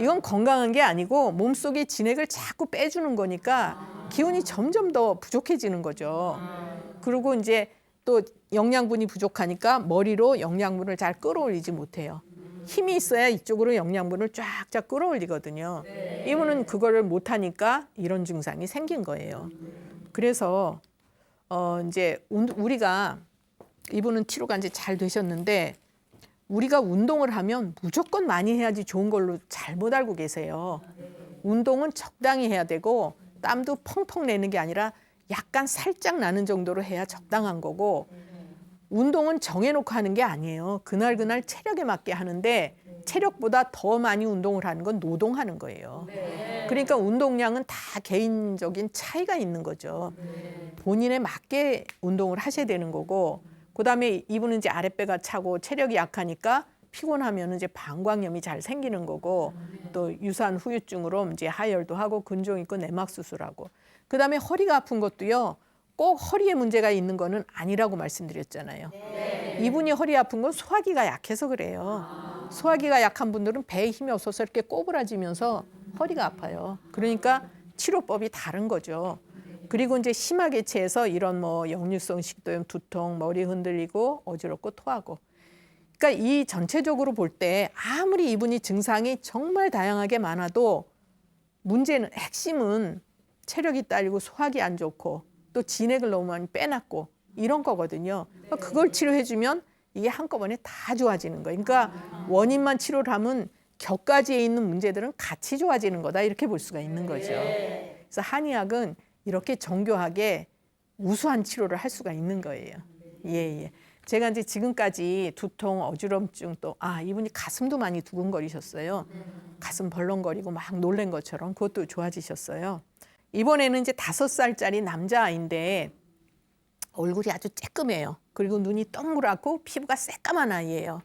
이건 건강한 게 아니고 몸속의 진액을 자꾸 빼주는 거니까 기운이 점점 더 부족해지는 거죠. 그리고 이제 또 영양분이 부족하니까 머리로 영양분을 잘 끌어올리지 못해요. 힘이 있어야 이쪽으로 영양분을 쫙쫙 끌어올리거든요. 이분은 그거를 못하니까 이런 증상이 생긴 거예요. 그래서 이제 우리가 이분은 치료가 이제 잘 되셨는데 우리가 운동을 하면 무조건 많이 해야지 좋은 걸로 잘못 알고 계세요. 운동은 적당히 해야 되고 땀도 펑펑 내는 게 아니라 약간 살짝 나는 정도로 해야 적당한 거고 운동은 정해놓고 하는 게 아니에요. 그날 체력에 맞게 하는데 체력보다 더 많이 운동을 하는 건 노동하는 거예요. 그러니까 운동량은 다 개인적인 차이가 있는 거죠. 본인에 맞게 운동을 하셔야 되는 거고 그다음에 이분은 이제 아랫배가 차고 체력이 약하니까 피곤하면 이제 방광염이 잘 생기는 거고 또 유산 후유증으로 이제 하혈도 하고 근종 있고 내막 수술하고 그다음에 허리가 아픈 것도요. 꼭 허리에 문제가 있는 거는 아니라고 말씀드렸잖아요. 이분이 허리 아픈 건 소화기가 약해서 그래요. 소화기가 약한 분들은 배에 힘이 없어서 이렇게 꼬부라지면서 허리가 아파요. 그러니까 치료법이 다른 거죠. 그리고 이제 심하게 체해서 이런 뭐 역류성 식도염, 두통, 머리 흔들리고 어지럽고 토하고 그러니까 이 전체적으로 볼 때 아무리 이분이 증상이 정말 다양하게 많아도 문제는 핵심은 체력이 딸리고 소화기 안 좋고 또 진액을 너무 많이 빼놨고 이런 거거든요. 그러니까 그걸 치료해주면 이게 한꺼번에 다 좋아지는 거예요. 그러니까 원인만 치료를 하면 격가지에 있는 문제들은 같이 좋아지는 거다 이렇게 볼 수가 있는 거죠. 그래서 한의학은 이렇게 정교하게 우수한 치료를 할 수가 있는 거예요. 예. 제가 이제 지금까지 두통, 어지럼증 또 이분이 가슴도 많이 두근거리셨어요. 가슴 벌렁거리고 막 놀란 것처럼 그것도 좋아지셨어요. 이번에는 이제 5살짜리 남자아이인데 얼굴이 아주 쬐끔해요. 그리고 눈이 동그랗고 피부가 새까만 아이예요.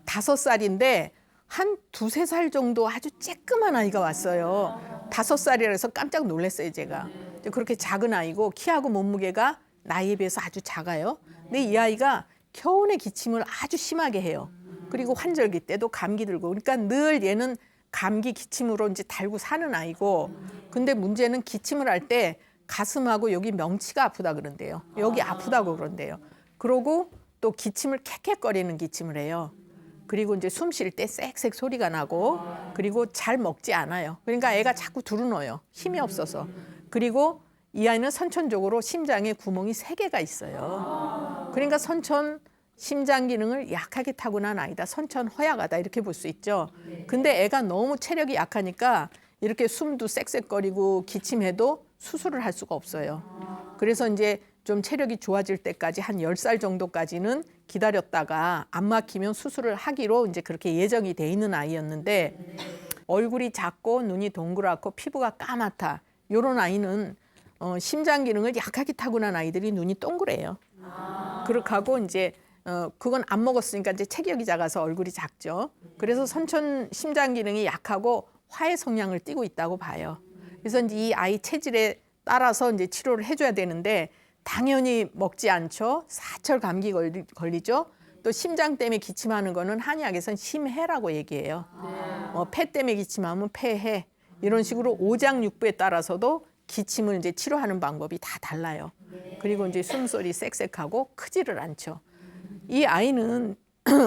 5살인데 한 2-3살 정도 아주 쬐끔한 아이가 왔어요. 5살이라서 깜짝 놀랐어요, 제가. 그렇게 작은 아이고 키하고 몸무게가 나이에 비해서 아주 작아요. 근데 이 아이가 겨울에 기침을 아주 심하게 해요. 그리고 환절기 때도 감기 들고. 그러니까 늘 얘는 감기 기침으로 이제 달고 사는 아이고. 근데 문제는 기침을 할 때 가슴하고 여기 명치가 아프다 그런대요. 여기 아프다고 그런대요. 그러고 또 기침을 캑캑거리는 기침을 해요. 그리고 이제 숨 쉴 때 쌕쌕 소리가 나고 그리고 잘 먹지 않아요. 그러니까 애가 자꾸 두루놓어요. 힘이 없어서. 그리고 이 아이는 선천적으로 심장에 구멍이 3개가 있어요. 그러니까 선천 심장 기능을 약하게 타고난 아이다. 선천 허약하다 이렇게 볼 수 있죠. 근데 애가 너무 체력이 약하니까 이렇게 숨도 쌕쌕거리고 기침해도 수술을 할 수가 없어요. 그래서 이제 좀 체력이 좋아질 때까지 한 10살 정도까지는 기다렸다가 안 막히면 수술을 하기로 이제 그렇게 예정이 돼 있는 아이였는데 얼굴이 작고 눈이 동그랗고 피부가 까맣다. 이런 아이는 심장 기능을 약하게 타고난 아이들이 눈이 동그래요. 그렇게 하고 이제 그건 안 먹었으니까 이제 체격이 작아서 얼굴이 작죠. 그래서 선천 심장 기능이 약하고 화해 성향을 띠고 있다고 봐요. 그래서 이제 이 아이 체질에 따라서 이제 치료를 해줘야 되는데 당연히 먹지 않죠. 사철 감기 걸리죠. 또 심장 때문에 기침하는 거는 한의학에서는 심해라고 얘기해요. 폐 때문에 기침하면 폐해. 이런 식으로 오장육부에 따라서도 기침을 이제 치료하는 방법이 다 달라요. 그리고 이제 숨소리 쌕쌕하고 크지를 않죠. 이 아이는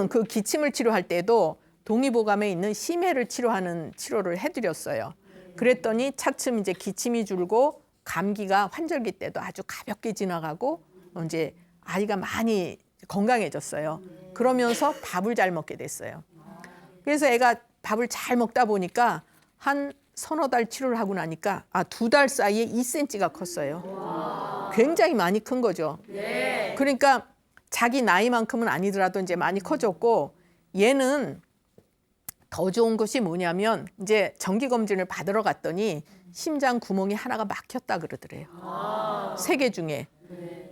그 기침을 치료할 때도 동의보감에 있는 심해를 치료하는 치료를 해드렸어요. 그랬더니 차츰 이제 기침이 줄고 감기가 환절기 때도 아주 가볍게 지나가고 이제 아이가 많이 건강해졌어요. 그러면서 밥을 잘 먹게 됐어요. 그래서 애가 밥을 잘 먹다 보니까 한 1~2달 치료를 하고 나니까 2달 사이에 2cm가 컸어요. 굉장히 많이 큰 거죠. 그러니까 자기 나이만큼은 아니더라도 이제 많이 커졌고 얘는 더 좋은 것이 뭐냐면 이제 정기 검진을 받으러 갔더니 심장 구멍이 하나가 막혔다 그러더래요. 3개 중에.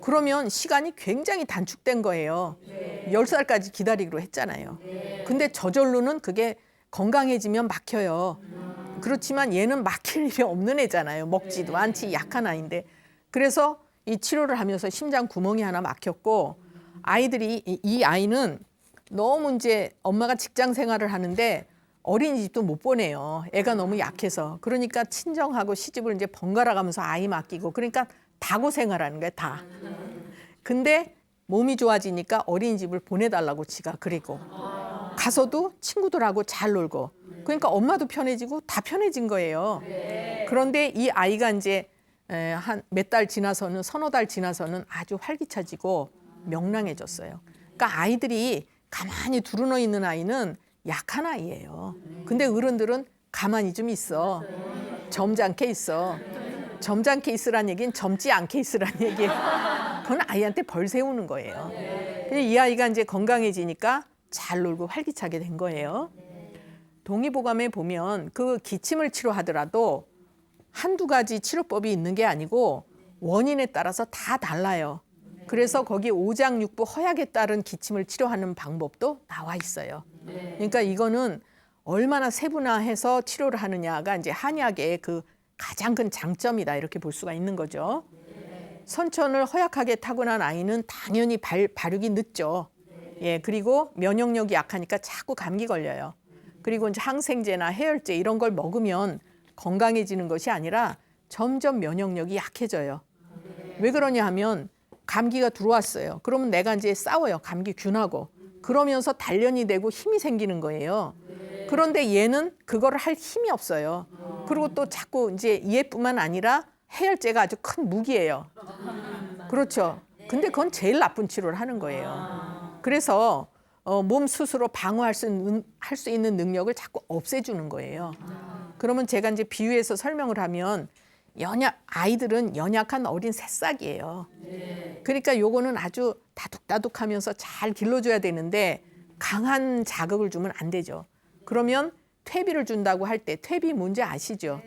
그러면 시간이 굉장히 단축된 거예요. 10살까지 기다리기로 했잖아요. 근데 저절로는 그게 건강해지면 막혀요. 그렇지만 얘는 막힐 일이 없는 애잖아요. 먹지도 않지 약한 아이인데. 그래서 이 치료를 하면서 심장 구멍이 하나 막혔고 아이들이 이 아이는 너무 이제 엄마가 직장 생활을 하는데 어린이집도 못 보내요. 애가 너무 약해서. 그러니까 친정하고 시집을 이제 번갈아 가면서 아이 맡기고 그러니까 다 고생하라는 거예요. 다. 근데 몸이 좋아지니까 어린이집을 보내달라고 지가 그리고 가서도 친구들하고 잘 놀고 그러니까 엄마도 편해지고 다 편해진 거예요. 그런데 이 아이가 이제 한 몇 달 지나서는 1~2달 지나서는 아주 활기차지고 명랑해졌어요. 그러니까 아이들이 가만히 두루누워 있는 아이는 약한 아이예요. 근데 어른들은 가만히 좀 있어. 점잖게 있어. 점잖게 있으란 얘기는 젊지 않게 있으란 얘기예요. 그건 아이한테 벌 세우는 거예요. 이 아이가 이제 건강해지니까 잘 놀고 활기차게 된 거예요. 동의보감에 보면 그 기침을 치료하더라도 한두 가지 치료법이 있는 게 아니고 원인에 따라서 다 달라요. 그래서 거기 오장육부 허약에 따른 기침을 치료하는 방법도 나와 있어요. 그러니까 이거는 얼마나 세분화해서 치료를 하느냐가 이제 한의학의 그 가장 큰 장점이다 이렇게 볼 수가 있는 거죠. 선천을 허약하게 타고난 아이는 당연히 발육이 늦죠. 그리고 면역력이 약하니까 자꾸 감기 걸려요. 그리고 이제 항생제나 해열제 이런 걸 먹으면 건강해지는 것이 아니라 점점 면역력이 약해져요. 왜 그러냐 하면 감기가 들어왔어요. 그러면 내가 이제 싸워요. 감기균하고. 그러면서 단련이 되고 힘이 생기는 거예요. 그런데 얘는 그거를 할 힘이 없어요. 그리고 또 자꾸 이제 얘뿐만 아니라 해열제가 아주 큰 무기예요. 그렇죠. 근데 그건 제일 나쁜 치료를 하는 거예요. 그래서 몸 스스로 방어할 수 있는 능력을 자꾸 없애주는 거예요. 그러면 제가 이제 비유해서 설명을 하면 아이들은 연약한 어린 새싹이에요. 그러니까 요거는 아주 다독다독하면서 잘 길러줘야 되는데 강한 자극을 주면 안 되죠. 그러면 퇴비를 준다고 할 때 퇴비 뭔지 아시죠?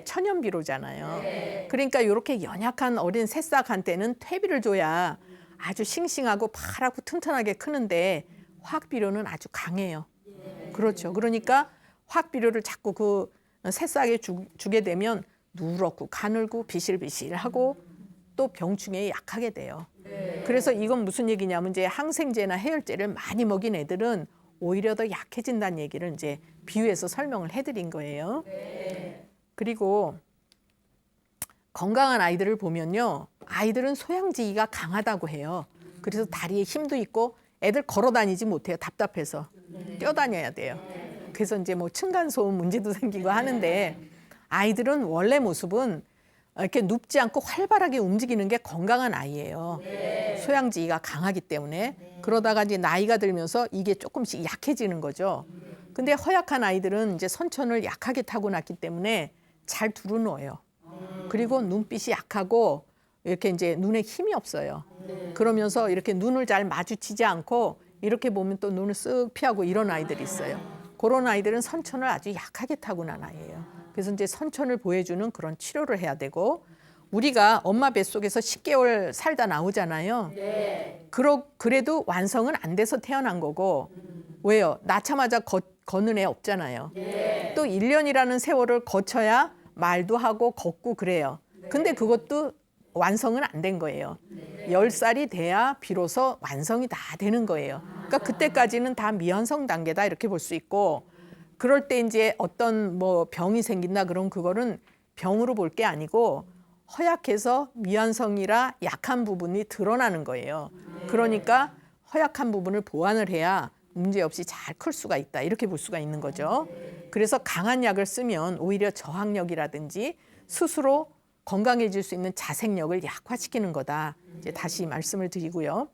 천연비료잖아요. 그러니까 이렇게 연약한 어린 새싹한테는 퇴비를 줘야 아주 싱싱하고 파랗고 튼튼하게 크는데 화학비료는 아주 강해요. 그렇죠. 그러니까 화학비료를 자꾸 그 새싹에 주게 되면 누렇고 가늘고 비실비실하고 또 병충해에 약하게 돼요. 그래서 이건 무슨 얘기냐면 이제 항생제나 해열제를 많이 먹인 애들은 오히려 더 약해진다는 얘기를 이제 비유해서 설명을 해드린 거예요. 그리고 건강한 아이들을 보면요. 아이들은 소양지기가 강하다고 해요. 그래서 다리에 힘도 있고 애들 걸어 다니지 못해요. 답답해서. 뛰어다녀야 돼요. 그래서 이제 뭐 층간소음 문제도 생기고 하는데 아이들은 원래 모습은 이렇게 눕지 않고 활발하게 움직이는 게 건강한 아이예요. 소양지기가 강하기 때문에. 그러다가 이제 나이가 들면서 이게 조금씩 약해지는 거죠. 근데 허약한 아이들은 이제 선천을 약하게 타고났기 때문에 잘 두루누워요. 그리고 눈빛이 약하고 이렇게 이제 눈에 힘이 없어요. 그러면서 이렇게 눈을 잘 마주치지 않고 이렇게 보면 또 눈을 쓱 피하고 이런 아이들이 있어요. 그런 아이들은 선천을 아주 약하게 타고난 아이예요. 그래서 이제 선천을 보여주는 그런 치료를 해야 되고 우리가 엄마 뱃속에서 10개월 살다 나오잖아요. 그래도 완성은 안 돼서 태어난 거고 왜요? 낳자마자 걷는 애 없잖아요. 또 1년이라는 세월을 거쳐야 말도 하고 걷고 그래요. 근데 그것도 완성은 안 된 거예요. 10살이 돼야 비로소 완성이 다 되는 거예요. 그러니까 그때까지는 다 미완성 단계다 이렇게 볼 수 있고 그럴 때 이제 어떤 뭐 병이 생긴다 그럼 그거는 병으로 볼 게 아니고 허약해서 미완성이라 약한 부분이 드러나는 거예요. 그러니까 허약한 부분을 보완을 해야 문제없이 잘 클 수가 있다 이렇게 볼 수가 있는 거죠. 그래서 강한 약을 쓰면 오히려 저항력이라든지 스스로 건강해질 수 있는 자생력을 약화시키는 거다. 이제 다시 말씀을 드리고요.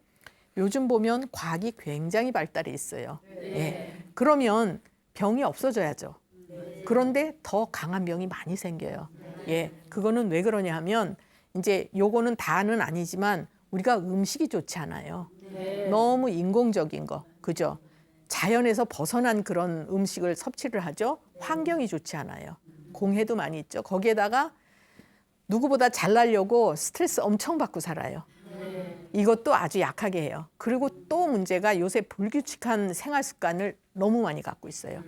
요즘 보면 과학이 굉장히 발달해 있어요. 그러면 병이 없어져야죠. 그런데 더 강한 병이 많이 생겨요. 그거는 왜 그러냐 하면 이제 요거는 다는 아니지만 우리가 음식이 좋지 않아요. 너무 인공적인 거, 그죠? 자연에서 벗어난 그런 음식을 섭취를 하죠. 환경이 좋지 않아요. 공해도 많이 있죠. 거기에다가 누구보다 잘나려고 스트레스 엄청 받고 살아요. 이것도 아주 약하게 해요. 그리고 또 문제가 요새 불규칙한 생활 습관을 너무 많이 갖고 있어요.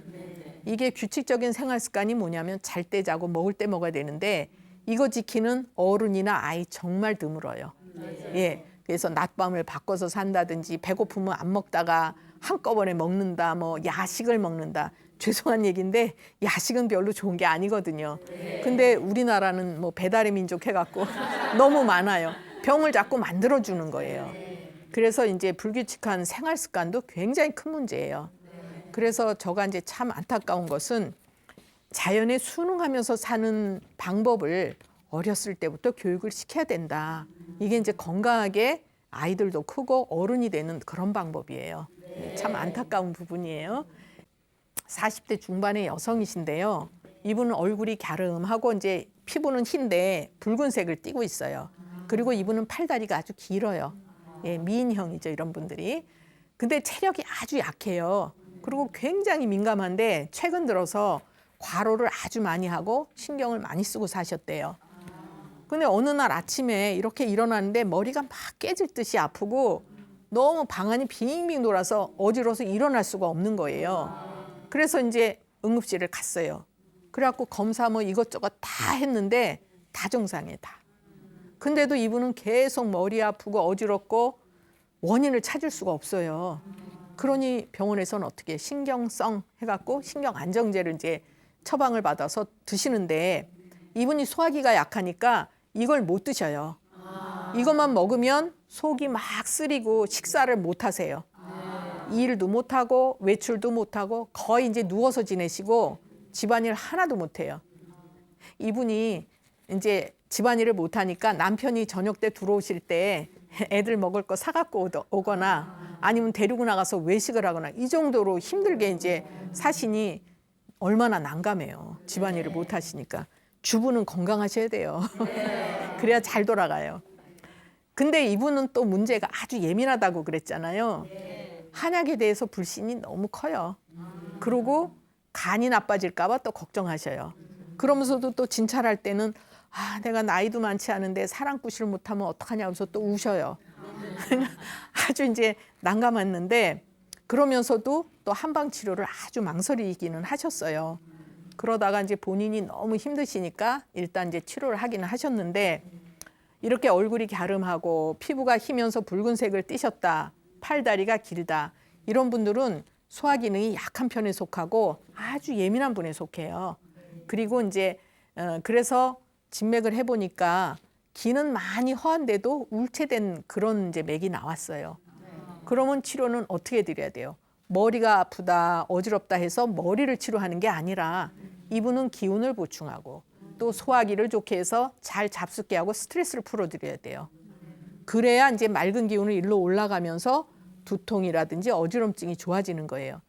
이게 규칙적인 생활 습관이 뭐냐면 잘 때 자고 먹을 때 먹어야 되는데 이거 지키는 어른이나 아이 정말 드물어요. 그래서 낮밤을 바꿔서 산다든지 배고프면 안 먹다가 한꺼번에 먹는다, 뭐 야식을 먹는다. 죄송한 얘기인데 야식은 별로 좋은 게 아니거든요. 근데 우리나라는 뭐 배달의 민족 해갖고 너무 많아요. 병을 자꾸 만들어주는 거예요. 그래서 이제 불규칙한 생활 습관도 굉장히 큰 문제예요. 그래서 저가 이제 참 안타까운 것은 자연에 순응하면서 사는 방법을 어렸을 때부터 교육을 시켜야 된다. 이게 이제 건강하게 아이들도 크고 어른이 되는 그런 방법이에요. 참 안타까운 부분이에요. 40대 중반의 여성이신데요. 이분은 얼굴이 갸름하고 이제 피부는 흰데 붉은색을 띠고 있어요. 그리고 이분은 팔다리가 아주 길어요. 미인형이죠, 이런 분들이. 근데 체력이 아주 약해요. 그리고 굉장히 민감한데 최근 들어서 과로를 아주 많이 하고 신경을 많이 쓰고 사셨대요. 근데 어느 날 아침에 이렇게 일어났는데 머리가 막 깨질 듯이 아프고 너무 방안이 빙빙 돌아서 어지러워서 일어날 수가 없는 거예요. 그래서 이제 응급실을 갔어요. 그래갖고 검사 뭐 이것저것 다 했는데 다 정상이에요, 다. 근데도 이분은 계속 머리 아프고 어지럽고 원인을 찾을 수가 없어요. 그러니 병원에서는 어떻게 신경성 해갖고 신경 안정제를 이제 처방을 받아서 드시는데 이분이 소화기가 약하니까 이걸 못 드셔요. 이것만 먹으면 속이 막 쓰리고 식사를 못 하세요. 일도 못하고 외출도 못하고 거의 이제 누워서 지내시고 집안일 하나도 못해요. 이분이 이제 집안일을 못하니까 남편이 저녁 때 들어오실 때 애들 먹을 거 사갖고 오거나 아니면 데리고 나가서 외식을 하거나 이 정도로 힘들게 이제 사시니 얼마나 난감해요. 집안일을 못하시니까. 주부는 건강하셔야 돼요. 그래야 잘 돌아가요. 근데 이분은 또 문제가 아주 예민하다고 그랬잖아요. 한약에 대해서 불신이 너무 커요. 그리고 간이 나빠질까 봐 또 걱정하셔요. 그러면서도 또 진찰할 때는 내가 나이도 많지 않은데 사랑구실을 못하면 어떡하냐 하면서 또 우셔요. 아주 이제 난감했는데 그러면서도 또 한방 치료를 아주 망설이기는 하셨어요. 그러다가 이제 본인이 너무 힘드시니까 일단 이제 치료를 하기는 하셨는데 이렇게 얼굴이 갸름하고 피부가 희면서 붉은색을 띠셨다. 팔다리가 길다. 이런 분들은 소화 기능이 약한 편에 속하고 아주 예민한 분에 속해요. 그리고 이제 그래서 진맥을 해보니까 기는 많이 허한데도 울체된 그런 이제 맥이 나왔어요. 그러면 치료는 어떻게 드려야 돼요? 머리가 아프다, 어지럽다 해서 머리를 치료하는 게 아니라 이분은 기운을 보충하고 또 소화기를 좋게 해서 잘 잡숫게 하고 스트레스를 풀어드려야 돼요. 그래야 이제 맑은 기운을 일로 올라가면서 두통이라든지 어지럼증이 좋아지는 거예요.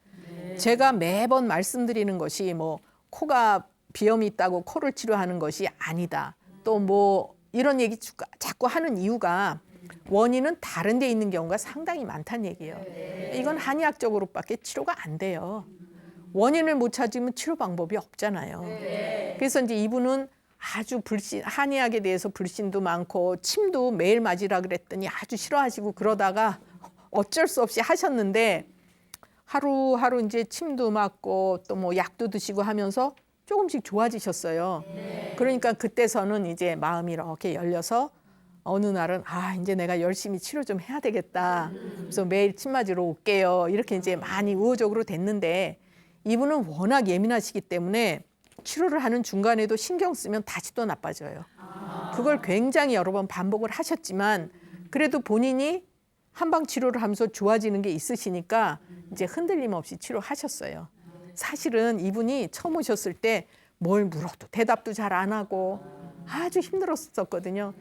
제가 매번 말씀드리는 것이 뭐 코가 비염이 있다고 코를 치료하는 것이 아니다. 또 뭐 이런 얘기 자꾸 하는 이유가 원인은 다른 데 있는 경우가 상당히 많다는 얘기예요. 이건 한의학적으로밖에 치료가 안 돼요. 원인을 못 찾으면 치료 방법이 없잖아요. 그래서 이제 이분은 아주 불신, 한의학에 대해서 불신도 많고 침도 매일 맞으라 그랬더니 아주 싫어하시고 그러다가 어쩔 수 없이 하셨는데 하루하루 이제 침도 맞고 또 뭐 약도 드시고 하면서 조금씩 좋아지셨어요. 그러니까 그때서는 이제 마음이 이렇게 열려서 어느 날은 이제 내가 열심히 치료 좀 해야 되겠다. 그래서 매일 침 맞으러 올게요. 이렇게 이제 많이 우호적으로 됐는데 이분은 워낙 예민하시기 때문에 치료를 하는 중간에도 신경 쓰면 다시 또 나빠져요. 그걸 굉장히 여러 번 반복을 하셨지만 그래도 본인이 한방 치료를 하면서 좋아지는 게 있으시니까 이제 흔들림 없이 치료하셨어요. 사실은 이분이 처음 오셨을 때 뭘 물어도 대답도 잘 안 하고 아주 힘들었었거든요.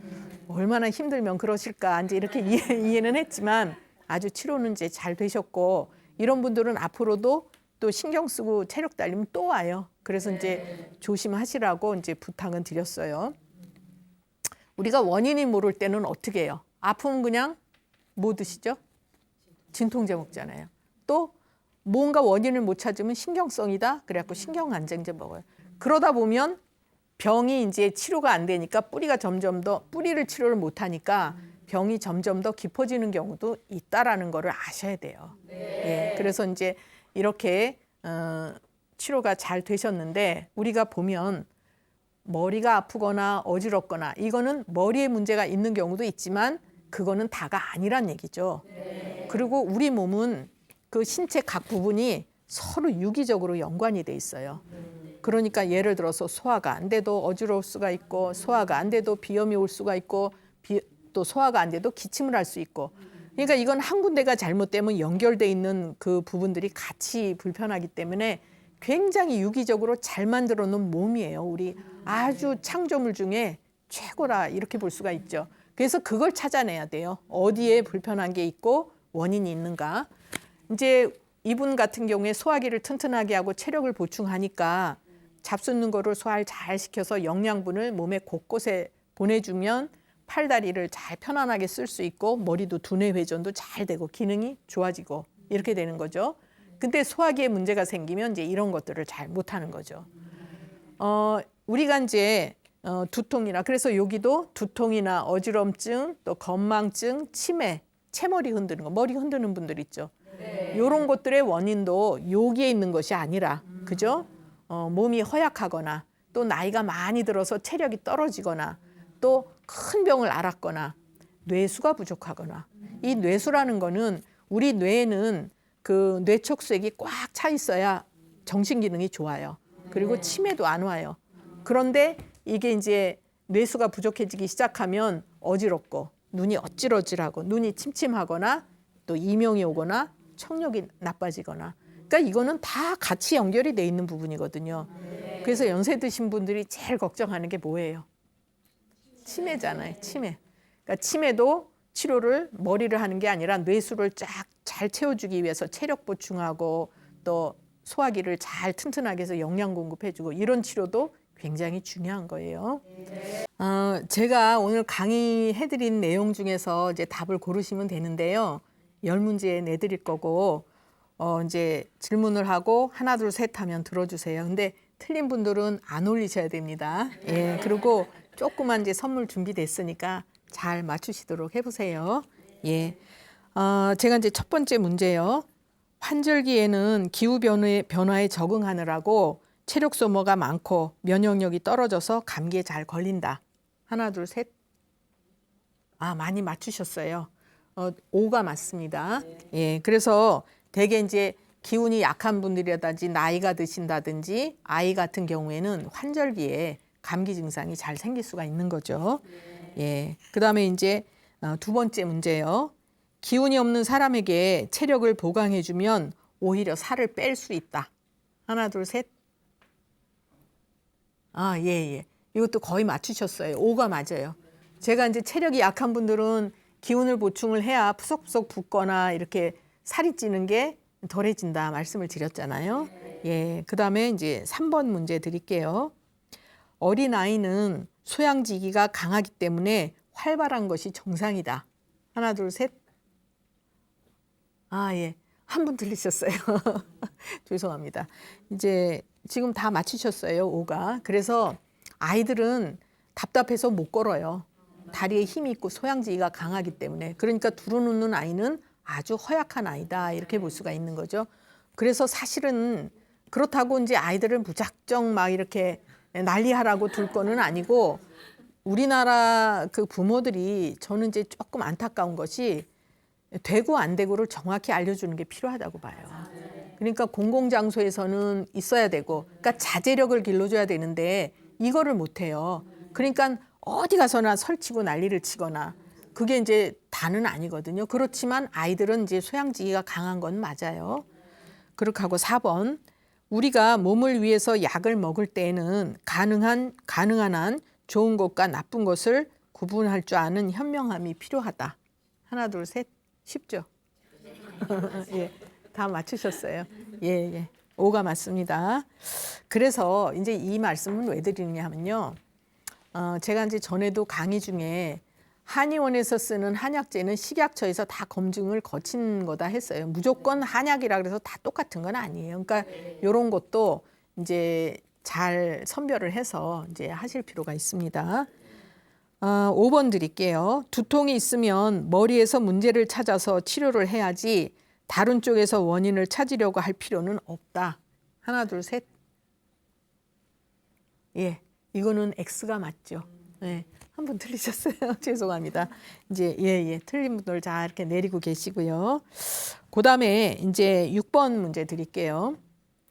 얼마나 힘들면 그러실까 이제 이렇게 이해는 했지만 아주 치료는 이제 잘 되셨고 이런 분들은 앞으로도 또 신경 쓰고 체력 달리면 또 와요. 그래서 이제 조심하시라고 이제 부탁은 드렸어요. 우리가 원인이 모를 때는 어떻게 해요? 아프면 그냥 뭐 드시죠? 진통제 먹잖아요. 또 뭔가 원인을 못 찾으면 신경성이다. 그래갖고 신경안정제 먹어요. 그러다 보면 병이 이제 치료가 안 되니까 뿌리가 점점 더 뿌리를 치료를 못 하니까 병이 점점 더 깊어지는 경우도 있다라는 거를 아셔야 돼요. 예, 그래서 이제 이렇게 치료가 잘 되셨는데 우리가 보면 머리가 아프거나 어지럽거나 이거는 머리에 문제가 있는 경우도 있지만 그거는 다가 아니란 얘기죠. 그리고 우리 몸은 그 신체 각 부분이 서로 유기적으로 연관이 돼 있어요. 그러니까 예를 들어서 소화가 안 돼도 어지러울 수가 있고 소화가 안 돼도 비염이 올 수가 있고 또 소화가 안 돼도 기침을 할 수 있고 그러니까 이건 한 군데가 잘못되면 연결돼 있는 그 부분들이 같이 불편하기 때문에 굉장히 유기적으로 잘 만들어 놓은 몸이에요. 우리 아주 창조물 중에 최고라 이렇게 볼 수가 있죠. 그래서 그걸 찾아내야 돼요. 어디에 불편한 게 있고 원인이 있는가. 이제 이분 같은 경우에 소화기를 튼튼하게 하고 체력을 보충하니까 잡숫는 거를 소화를 잘 시켜서 영양분을 몸의 곳곳에 보내주면 팔다리를 잘 편안하게 쓸 수 있고 머리도 두뇌 회전도 잘 되고 기능이 좋아지고 이렇게 되는 거죠. 근데 소화기에 문제가 생기면 이제 이런 것들을 잘 못하는 거죠. 우리가 이제 두통이나 그래서 여기도 두통이나 어지럼증 또 건망증, 치매, 채머리 흔드는 거, 머리 흔드는 분들 있죠. 이런 것들의 원인도 여기에 있는 것이 아니라 그죠? 몸이 허약하거나 또 나이가 많이 들어서 체력이 떨어지거나 또 큰 병을 앓았거나 뇌수가 부족하거나 이 뇌수라는 거는 우리 뇌에는 그 뇌척수액이 꽉 차 있어야 정신 기능이 좋아요. 그리고 치매도 안 와요. 그런데 이게 이제 뇌수가 부족해지기 시작하면 어지럽고 눈이 어질어질하고 눈이 침침하거나 또 이명이 오거나 청력이 나빠지거나. 그러니까 이거는 다 같이 연결이 돼 있는 부분이거든요. 그래서 연세 드신 분들이 제일 걱정하는 게 뭐예요? 치매잖아요. 치매. 그러니까 치매도 치료를 머리를 하는 게 아니라 뇌수를 쫙 잘 채워주기 위해서 체력 보충하고 또 소화기를 잘 튼튼하게 해서 영양 공급해주고 이런 치료도 굉장히 중요한 거예요. 제가 오늘 강의해드린 내용 중에서 이제 답을 고르시면 되는데요. 10문제 내드릴 거고 이제 질문을 하고 하나 둘 셋 하면 들어주세요. 근데 틀린 분들은 안 올리셔야 됩니다. 예, 그리고 조그만 이제 선물 준비됐으니까 잘 맞추시도록 해보세요. 예, 제가 이제 첫 번째 문제요. 환절기에는 기후 변화에 적응하느라고 체력 소모가 많고 면역력이 떨어져서 감기에 잘 걸린다. 하나, 둘, 셋. 많이 맞추셨어요. 5가 맞습니다. 예, 그래서 대개 이제 기운이 약한 분들이라든지 나이가 드신다든지 아이 같은 경우에는 환절기에 감기 증상이 잘 생길 수가 있는 거죠. 예, 그다음에 이제 두 번째 문제요. 기운이 없는 사람에게 체력을 보강해주면 오히려 살을 뺄 수 있다. 하나, 둘, 셋. 예. 이것도 거의 맞추셨어요. 5가 맞아요. 제가 이제 체력이 약한 분들은 기운을 보충을 해야 푸석푸석 붓거나 이렇게 살이 찌는 게 덜해진다 말씀을 드렸잖아요. 예. 그다음에 이제 3번 문제 드릴게요. 어린아이는 소양지기가 강하기 때문에 활발한 것이 정상이다. 하나, 둘, 셋. 예. 한 분 들리셨어요. 죄송합니다. 이제 지금 다 맞히셨어요, 5가. 그래서 아이들은 답답해서 못 걸어요. 다리에 힘이 있고 소양지기가 강하기 때문에. 그러니까 두루놓는 아이는 아주 허약한 아이다. 이렇게 볼 수가 있는 거죠. 그래서 사실은 그렇다고 이제 아이들을 무작정 막 이렇게 난리하라고 둘 거는 아니고 우리나라 그 부모들이 저는 이제 조금 안타까운 것이 되고 안 되고를 정확히 알려주는 게 필요하다고 봐요. 그러니까 공공장소에서는 있어야 되고, 그러니까 자제력을 길러줘야 되는데 이거를 못해요. 그러니까 어디 가서나 설치고 난리를 치거나 그게 이제 다는 아니거든요. 그렇지만 아이들은 이제 소양지기가 강한 건 맞아요. 그렇게 하고 4번. 우리가 몸을 위해서 약을 먹을 때에는 가능한 한 좋은 것과 나쁜 것을 구분할 줄 아는 현명함이 필요하다. 하나, 둘, 셋. 쉽죠? 예, 다 맞추셨어요. 예. 5가 맞습니다. 그래서 이제 이 말씀은 왜 드리느냐 하면요. 제가 이제 전에도 강의 중에 한의원에서 쓰는 한약재는 식약처에서 다 검증을 거친 거다 했어요. 무조건 한약이라 그래서 다 똑같은 건 아니에요. 그러니까 이런 것도 이제 잘 선별을 해서 이제 하실 필요가 있습니다. 5번 드릴게요. 두통이 있으면 머리에서 문제를 찾아서 치료를 해야지 다른 쪽에서 원인을 찾으려고 할 필요는 없다. 하나, 둘, 셋. 예, 이거는 X가 맞죠. 네, 한 분 틀리셨어요. 죄송합니다. 이제 틀린 분들 잘 이렇게 내리고 계시고요. 그다음에 이제 6번 문제 드릴게요.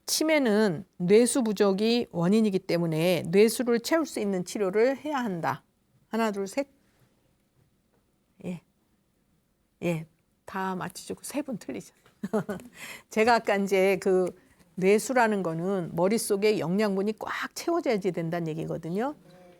치매는 뇌수 부족이 원인이기 때문에 뇌수를 채울 수 있는 치료를 해야 한다. 하나, 둘, 셋. 예, 다 맞히시고 3분 틀리죠. 제가 아까 이제 그 뇌수라는 거는 머릿속에 영양분이 꽉 채워져야지 된다는 얘기거든요.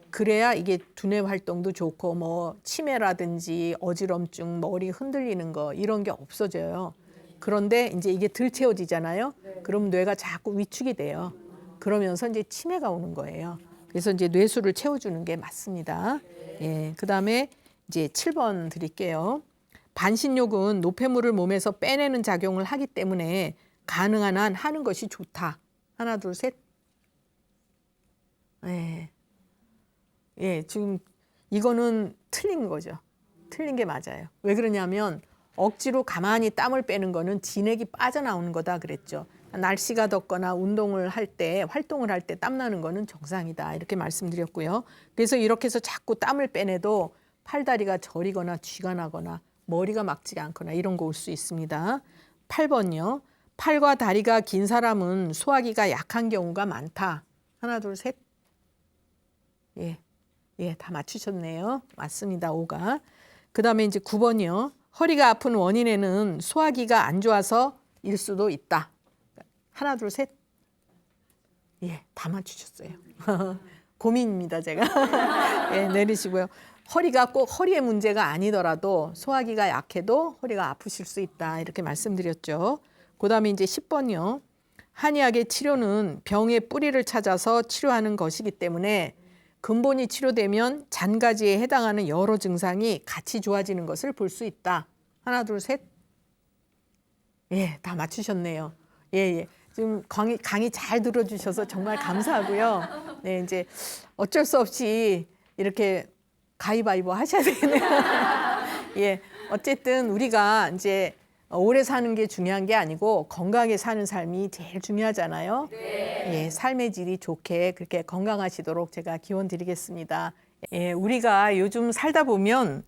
그래야 이게 두뇌 활동도 좋고 뭐 치매라든지 어지럼증, 머리 흔들리는 거 이런 게 없어져요. 그런데 이제 이게 덜 채워지잖아요. 그럼 뇌가 자꾸 위축이 돼요. 그러면서 이제 치매가 오는 거예요. 그래서 이제 뇌수를 채워주는 게 맞습니다. 예, 그다음에 이제 7번 드릴게요. 반신욕은 노폐물을 몸에서 빼내는 작용을 하기 때문에 가능한 한 하는 것이 좋다. 하나, 둘, 셋. 지금 이거는 틀린 거죠. 틀린 게 맞아요. 왜 그러냐면 억지로 가만히 땀을 빼는 거는 진액이 빠져나오는 거다 그랬죠. 날씨가 덥거나 운동을 할 때, 활동을 할 때 땀나는 거는 정상이다. 이렇게 말씀드렸고요. 그래서 이렇게 해서 자꾸 땀을 빼내도 팔다리가 저리거나 쥐가 나거나 머리가 막지가 않거나 이런 거 올 수 있습니다. 8번요. 팔과 다리가 긴 사람은 소화기가 약한 경우가 많다. 하나, 둘, 셋. 다 맞추셨네요. 맞습니다. 5가. 그 다음에 이제 9번이요. 허리가 아픈 원인에는 소화기가 안 좋아서 일 수도 있다. 하나, 둘, 셋. 예, 다 맞추셨어요. 고민입니다, 제가. 예, 내리시고요. 허리가 꼭 허리의 문제가 아니더라도 소화기가 약해도 허리가 아프실 수 있다. 이렇게 말씀드렸죠. 그다음에 이제 10번이요. 한의학의 치료는 병의 뿌리를 찾아서 치료하는 것이기 때문에 근본이 치료되면 잔가지에 해당하는 여러 증상이 같이 좋아지는 것을 볼 수 있다. 하나, 둘, 셋. 예, 다 맞추셨네요. 예, 예. 지금 강의 잘 들어주셔서 정말 감사하고요. 네, 이제 어쩔 수 없이 이렇게 가위바위보 하셔야 되겠네요. 예, 어쨌든 우리가 이제 오래 사는 게 중요한 게 아니고 건강하게 사는 삶이 제일 중요하잖아요. 네. 예, 삶의 질이 좋게 그렇게 건강하시도록 제가 기원 드리겠습니다. 예, 우리가 요즘 살다 보면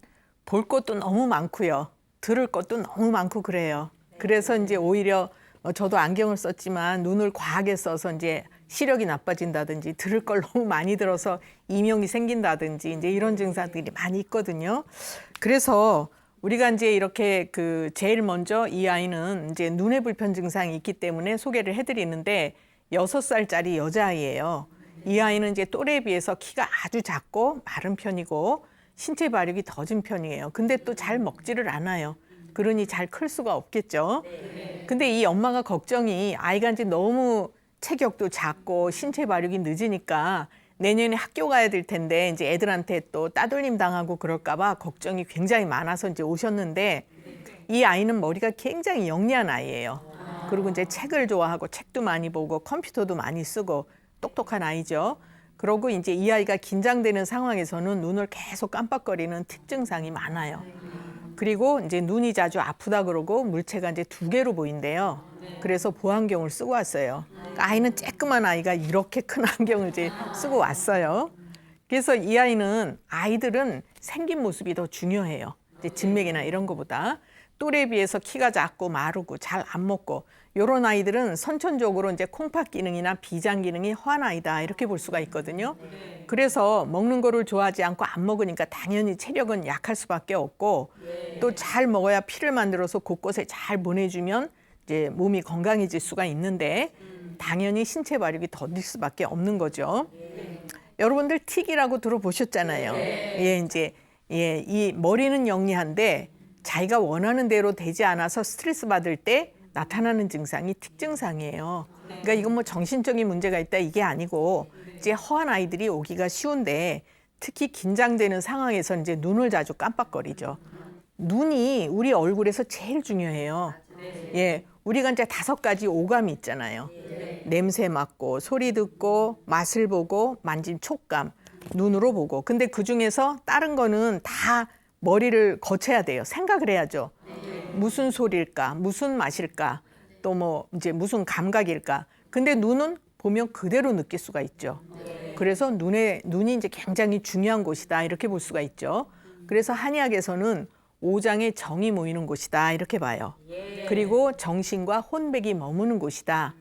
볼 것도 너무 많고요. 들을 것도 너무 많고 그래요. 그래서 이제 오히려 저도 안경을 썼지만 눈을 과하게 써서 이제 시력이 나빠진다든지 들을 걸 너무 많이 들어서 이명이 생긴다든지 이제 이런 증상들이 많이 있거든요. 그래서 우리가 이제 이렇게 제일 먼저 이 아이는 이제 눈의 불편 증상이 있기 때문에 소개를 해드리는데 6살짜리 여자아이예요. 이 아이는 이제 또래에 비해서 키가 아주 작고 마른 편이고 신체 발육이 더딘 편이에요. 근데 또 잘 먹지를 않아요. 그러니 잘 클 수가 없겠죠. 근데 이 엄마가 걱정이 아이가 이제 너무 체격도 작고 신체 발육이 늦으니까 내년에 학교 가야 될 텐데 이제 애들한테 또 따돌림 당하고 그럴까 봐 걱정이 굉장히 많아서 이제 오셨는데 이 아이는 머리가 굉장히 영리한 아이예요. 그리고 이제 책을 좋아하고 책도 많이 보고 컴퓨터도 많이 쓰고 똑똑한 아이죠. 그러고 이제 이 아이가 긴장되는 상황에서는 눈을 계속 깜빡거리는 특증상이 많아요. 그리고 이제 눈이 자주 아프다 그러고 물체가 이제 2개로 보인대요. 그래서 보안경을 쓰고 왔어요. 그러니까 아이는 쬐끄만 아이가 이렇게 큰 안경을 이제 쓰고 왔어요. 그래서 이 아이들은 생긴 모습이 더 중요해요. 이제 진맥이나 이런 거보다. 또래에 비해서 키가 작고 마르고 잘 안 먹고 이런 아이들은 선천적으로 이제 콩팥 기능이나 비장 기능이 허한 아이다 이렇게 볼 수가 있거든요. 그래서 먹는 거를 좋아하지 않고 안 먹으니까 당연히 체력은 약할 수밖에 없고 또 잘 먹어야 피를 만들어서 곳곳에 잘 보내주면 이제 몸이 건강해질 수가 있는데 당연히 신체 발육이 더딜 수밖에 없는 거죠. 여러분들 틱이라고 들어보셨잖아요. 이 머리는 영리한데 자기가 원하는 대로 되지 않아서 스트레스 받을 때 나타나는 증상이 틱 증상이에요. 그러니까 이건 뭐 정신적인 문제가 있다 이게 아니고 이제 허한 아이들이 오기가 쉬운데 특히 긴장되는 상황에서 이제 눈을 자주 깜빡거리죠. 눈이 우리 얼굴에서 제일 중요해요. 예, 우리가 이제 5가지 오감이 있잖아요. 냄새 맡고, 소리 듣고, 맛을 보고, 만진 촉감, 눈으로 보고. 근데 그 중에서 다른 거는 다 머리를 거쳐야 돼요. 생각을 해야죠. 무슨 소리일까, 무슨 맛일까, 또 뭐 이제 무슨 감각일까. 근데 눈은 보면 그대로 느낄 수가 있죠. 그래서 눈이 이제 굉장히 중요한 곳이다 이렇게 볼 수가 있죠. 그래서 한의학에서는 오장의 정이 모이는 곳이다 이렇게 봐요. 그리고 정신과 혼백이 머무는 곳이다.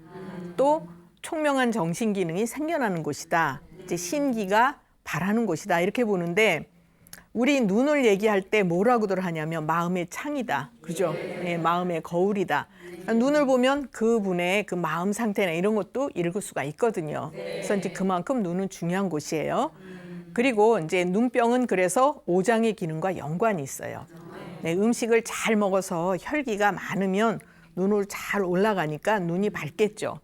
또 총명한 정신 기능이 생겨나는 곳이다. 이제 신기가 발하는 곳이다 이렇게 보는데 우리 눈을 얘기할 때 뭐라고들 하냐면 마음의 창이다. 그죠? 네, 마음의 거울이다. 눈을 보면 그분의 그 마음 상태나 이런 것도 읽을 수가 있거든요. 그래서 이제 그만큼 눈은 중요한 곳이에요. 그리고 이제 눈병은 그래서 오장의 기능과 연관이 있어요. 네, 음식을 잘 먹어서 혈기가 많으면 눈으로 잘 올라가니까 눈이 밝겠죠.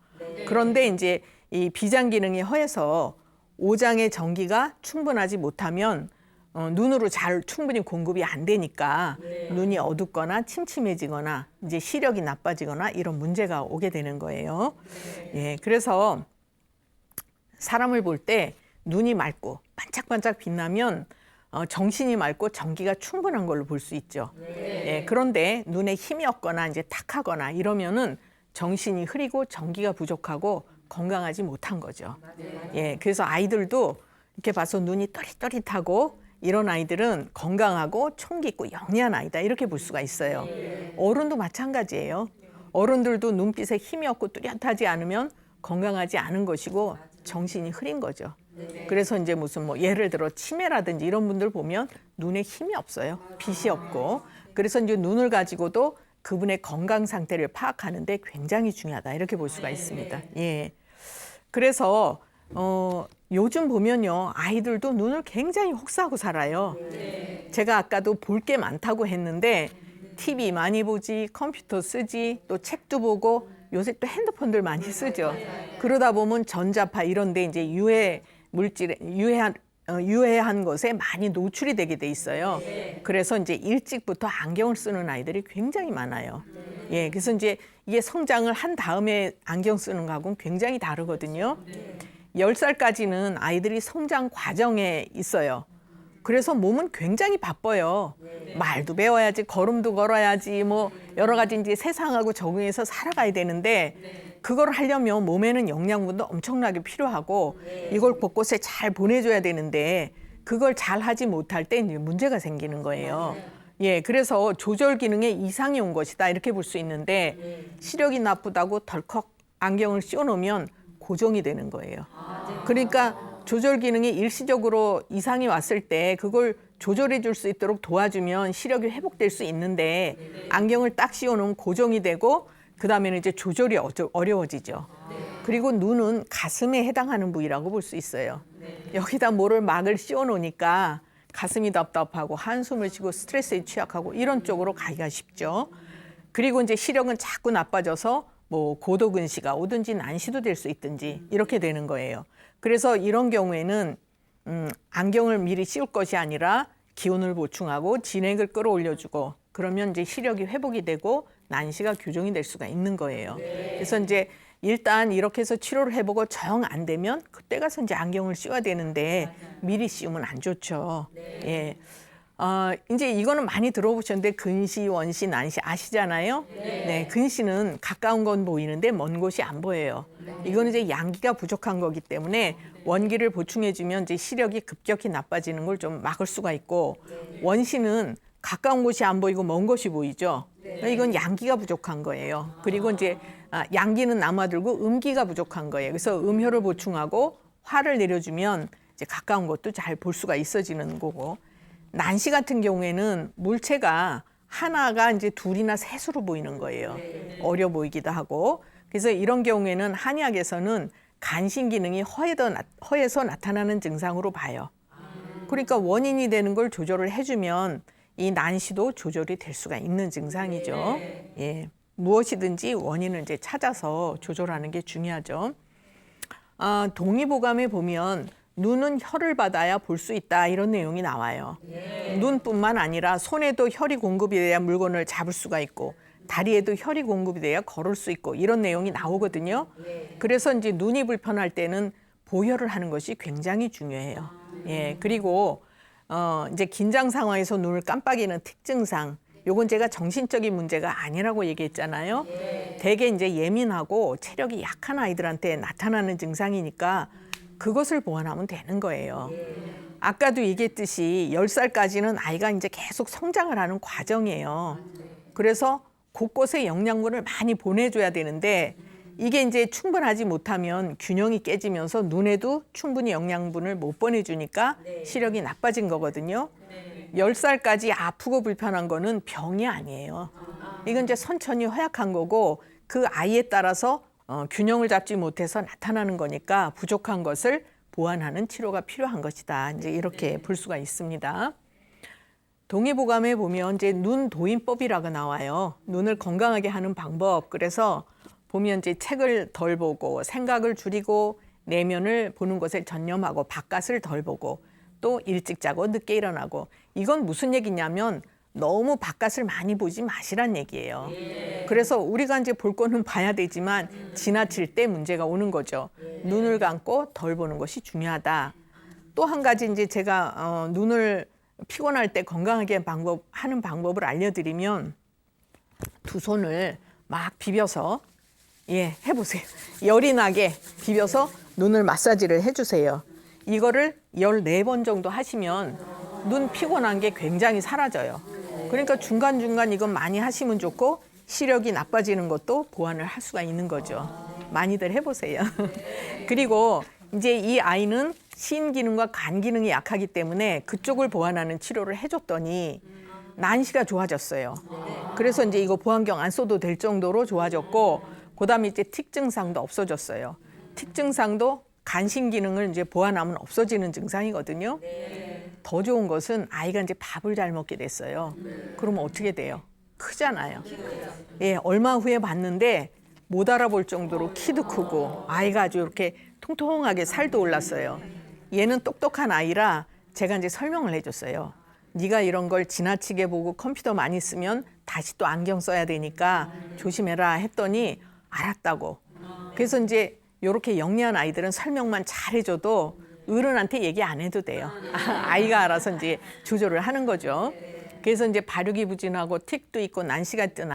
그런데 이제 이 비장 기능이 허해서 오장의 전기가 충분하지 못하면 눈으로 잘 충분히 공급이 안 되니까 눈이 어둡거나 침침해지거나 이제 시력이 나빠지거나 이런 문제가 오게 되는 거예요. 예, 그래서 사람을 볼 때 눈이 맑고 반짝반짝 빛나면 정신이 맑고 전기가 충분한 걸로 볼 수 있죠. 예, 그런데 눈에 힘이 없거나 이제 탁하거나 이러면은 정신이 흐리고 전기가 부족하고 건강하지 못한 거죠. 예, 그래서 아이들도 이렇게 봐서 눈이 또릿또릿하고 이런 아이들은 건강하고 총기 있고 영리한 아이다 이렇게 볼 수가 있어요. 어른도 마찬가지예요. 어른들도 눈빛에 힘이 없고 뚜렷하지 않으면 건강하지 않은 것이고 정신이 흐린 거죠. 그래서 이제 무슨 뭐 예를 들어 치매라든지 이런 분들 보면 눈에 힘이 없어요. 빛이 없고. 그래서 이제 눈을 가지고도 그분의 건강 상태를 파악하는데 굉장히 중요하다 이렇게 볼 수가 있습니다. 예. 그래서 요즘 보면요 아이들도 눈을 굉장히 혹사하고 살아요. 제가 아까도 볼 게 많다고 했는데 TV 많이 보지, 컴퓨터 쓰지, 또 책도 보고 요새 또 핸드폰들 많이 쓰죠. 그러다 보면 전자파 이런 데 이제 유해 물질에 유해한 것에 많이 노출이 되게 돼 있어요. 그래서 이제 일찍부터 안경을 쓰는 아이들이 굉장히 많아요. 예, 그래서 이제 이게 성장을 한 다음에 안경 쓰는 거하고는 굉장히 다르거든요. 10살까지는 아이들이 성장 과정에 있어요. 그래서 몸은 굉장히 바빠요. 말도 배워야지, 걸음도 걸어야지, 뭐 여러 가지 이제 세상하고 적응해서 살아가야 되는데 그걸 하려면 몸에는 영양분도 엄청나게 필요하고 이걸 곳곳에 잘 보내줘야 되는데 그걸 잘 하지 못할 때 이제 문제가 생기는 거예요. 예, 그래서 조절 기능에 이상이 온 것이다 이렇게 볼 수 있는데 시력이 나쁘다고 덜컥 안경을 씌워놓으면 고정이 되는 거예요. 그러니까 조절 기능이 일시적으로 이상이 왔을 때 그걸 조절해 줄 수 있도록 도와주면 시력이 회복될 수 있는데 안경을 딱 씌워놓으면 고정이 되고 그 다음에는 이제 조절이 어려워지죠. 그리고 눈은 가슴에 해당하는 부위라고 볼 수 있어요. 여기다 뭐를 막을 씌워놓으니까 가슴이 답답하고 한숨을 쉬고 스트레스에 취약하고 이런 쪽으로 가기가 쉽죠. 그리고 이제 시력은 자꾸 나빠져서 뭐 고도근시가 오든지 난시도 될 수 있든지 이렇게 되는 거예요. 그래서 이런 경우에는 안경을 미리 씌울 것이 아니라 기운을 보충하고 진액을 끌어올려주고 그러면 이제 시력이 회복이 되고 난시가 교정이 될 수가 있는 거예요. 그래서 이제 일단 이렇게 해서 치료를 해보고 정 안 되면 그때 가서 이제 안경을 씌워야 되는데 미리 씌우면 안 좋죠. 예. 이제 이거는 많이 들어보셨는데 근시, 원시, 난시 아시잖아요. 네, 근시는 가까운 건 보이는데 먼 곳이 안 보여요. 이거는 이제 양기가 부족한 거기 때문에 원기를 보충해주면 이제 시력이 급격히 나빠지는 걸 좀 막을 수가 있고 원시는 가까운 곳이 안 보이고 먼 곳이 보이죠. 이건 양기가 부족한 거예요. 그리고 이제 양기는 남아들고 음기가 부족한 거예요. 그래서 음혈을 보충하고 화를 내려주면 이제 가까운 것도 잘 볼 수가 있어지는 거고. 난시 같은 경우에는 물체가 하나가 이제 둘이나 셋으로 보이는 거예요. 어려 보이기도 하고. 그래서 이런 경우에는 한의학에서는 간신 기능이 허해서 나타나는 증상으로 봐요. 그러니까 원인이 되는 걸 조절을 해주면 이 난시도 조절이 될 수가 있는 증상이죠. 예, 무엇이든지 원인을 이제 찾아서 조절하는 게 중요하죠. 동의보감에 보면 눈은 혈을 받아야 볼 수 있다 이런 내용이 나와요. 눈뿐만 아니라 손에도 혈이 공급이 돼야 물건을 잡을 수가 있고 다리에도 혈이 공급이 돼야 걸을 수 있고 이런 내용이 나오거든요. 그래서 이제 눈이 불편할 때는 보혈을 하는 것이 굉장히 중요해요. 예, 그리고 이제 긴장 상황에서 눈을 깜빡이는 특징상 요건 제가 정신적인 문제가 아니라고 얘기했잖아요. 되게 이제 예민하고 체력이 약한 아이들한테 나타나는 증상이니까 그것을 보완하면 되는 거예요. 아까도 얘기했듯이 10살까지는 아이가 이제 계속 성장을 하는 과정이에요. 그래서 곳곳에 영양분을 많이 보내줘야 되는데 이게 이제 충분하지 못하면 균형이 깨지면서 눈에도 충분히 영양분을 못 보내주니까 시력이 나빠진 거거든요. 10살까지 아프고 불편한 거는 병이 아니에요. 이건 이제 선천이 허약한 거고 그 아이에 따라서 균형을 잡지 못해서 나타나는 거니까 부족한 것을 보완하는 치료가 필요한 것이다. 이제 이렇게 볼 수가 있습니다. 동의보감에 보면 이제 눈 도인법이라고 나와요. 눈을 건강하게 하는 방법. 그래서 보면 이제 책을 덜 보고 생각을 줄이고 내면을 보는 것에 전념하고 바깥을 덜 보고 또 일찍 자고 늦게 일어나고 이건 무슨 얘기냐면 너무 바깥을 많이 보지 마시란 얘기예요. 그래서 우리가 이제 볼 거는 봐야 되지만 지나칠 때 문제가 오는 거죠. 눈을 감고 덜 보는 것이 중요하다. 또 한 가지 이제 제가 눈을 피곤할 때 건강하게 하는 방법을 알려드리면 두 손을 막 비벼서 해보세요. 열이 나게 비벼서 눈을 마사지를 해주세요. 이거를 14번 정도 하시면 눈 피곤한 게 굉장히 사라져요. 그러니까 중간중간 이건 많이 하시면 좋고 시력이 나빠지는 것도 보완을 할 수가 있는 거죠. 많이들 해보세요. 그리고 이제 이 아이는 신 기능과 간 기능이 약하기 때문에 그쪽을 보완하는 치료를 해줬더니 난시가 좋아졌어요. 그래서 이제 이거 보안경 안 써도 될 정도로 좋아졌고, 그다음에 이제 틱 증상도 없어졌어요. 틱 증상도 간신 기능을 이제 보완하면 없어지는 증상이거든요. 더 좋은 것은 아이가 이제 밥을 잘 먹게 됐어요. 그러면 어떻게 돼요? 크잖아요. 예, 얼마 후에 봤는데 못 알아볼 정도로 키도 크고 아이가 아주 이렇게 통통하게 살도 올랐어요. 얘는 똑똑한 아이라 제가 이제 설명을 해줬어요. 네가 이런 걸 지나치게 보고 컴퓨터 많이 쓰면 다시 또 안경 써야 되니까 조심해라 했더니 알았다고. 그래서 이제 이렇게 영리한 아이들은 설명만 잘 해줘도 어른한테 얘기 안 해도 돼요. 아이가 알아서 이제 조절을 하는 거죠. 그래서 이제 발육이 부진하고 틱도 있고 난시가 뜬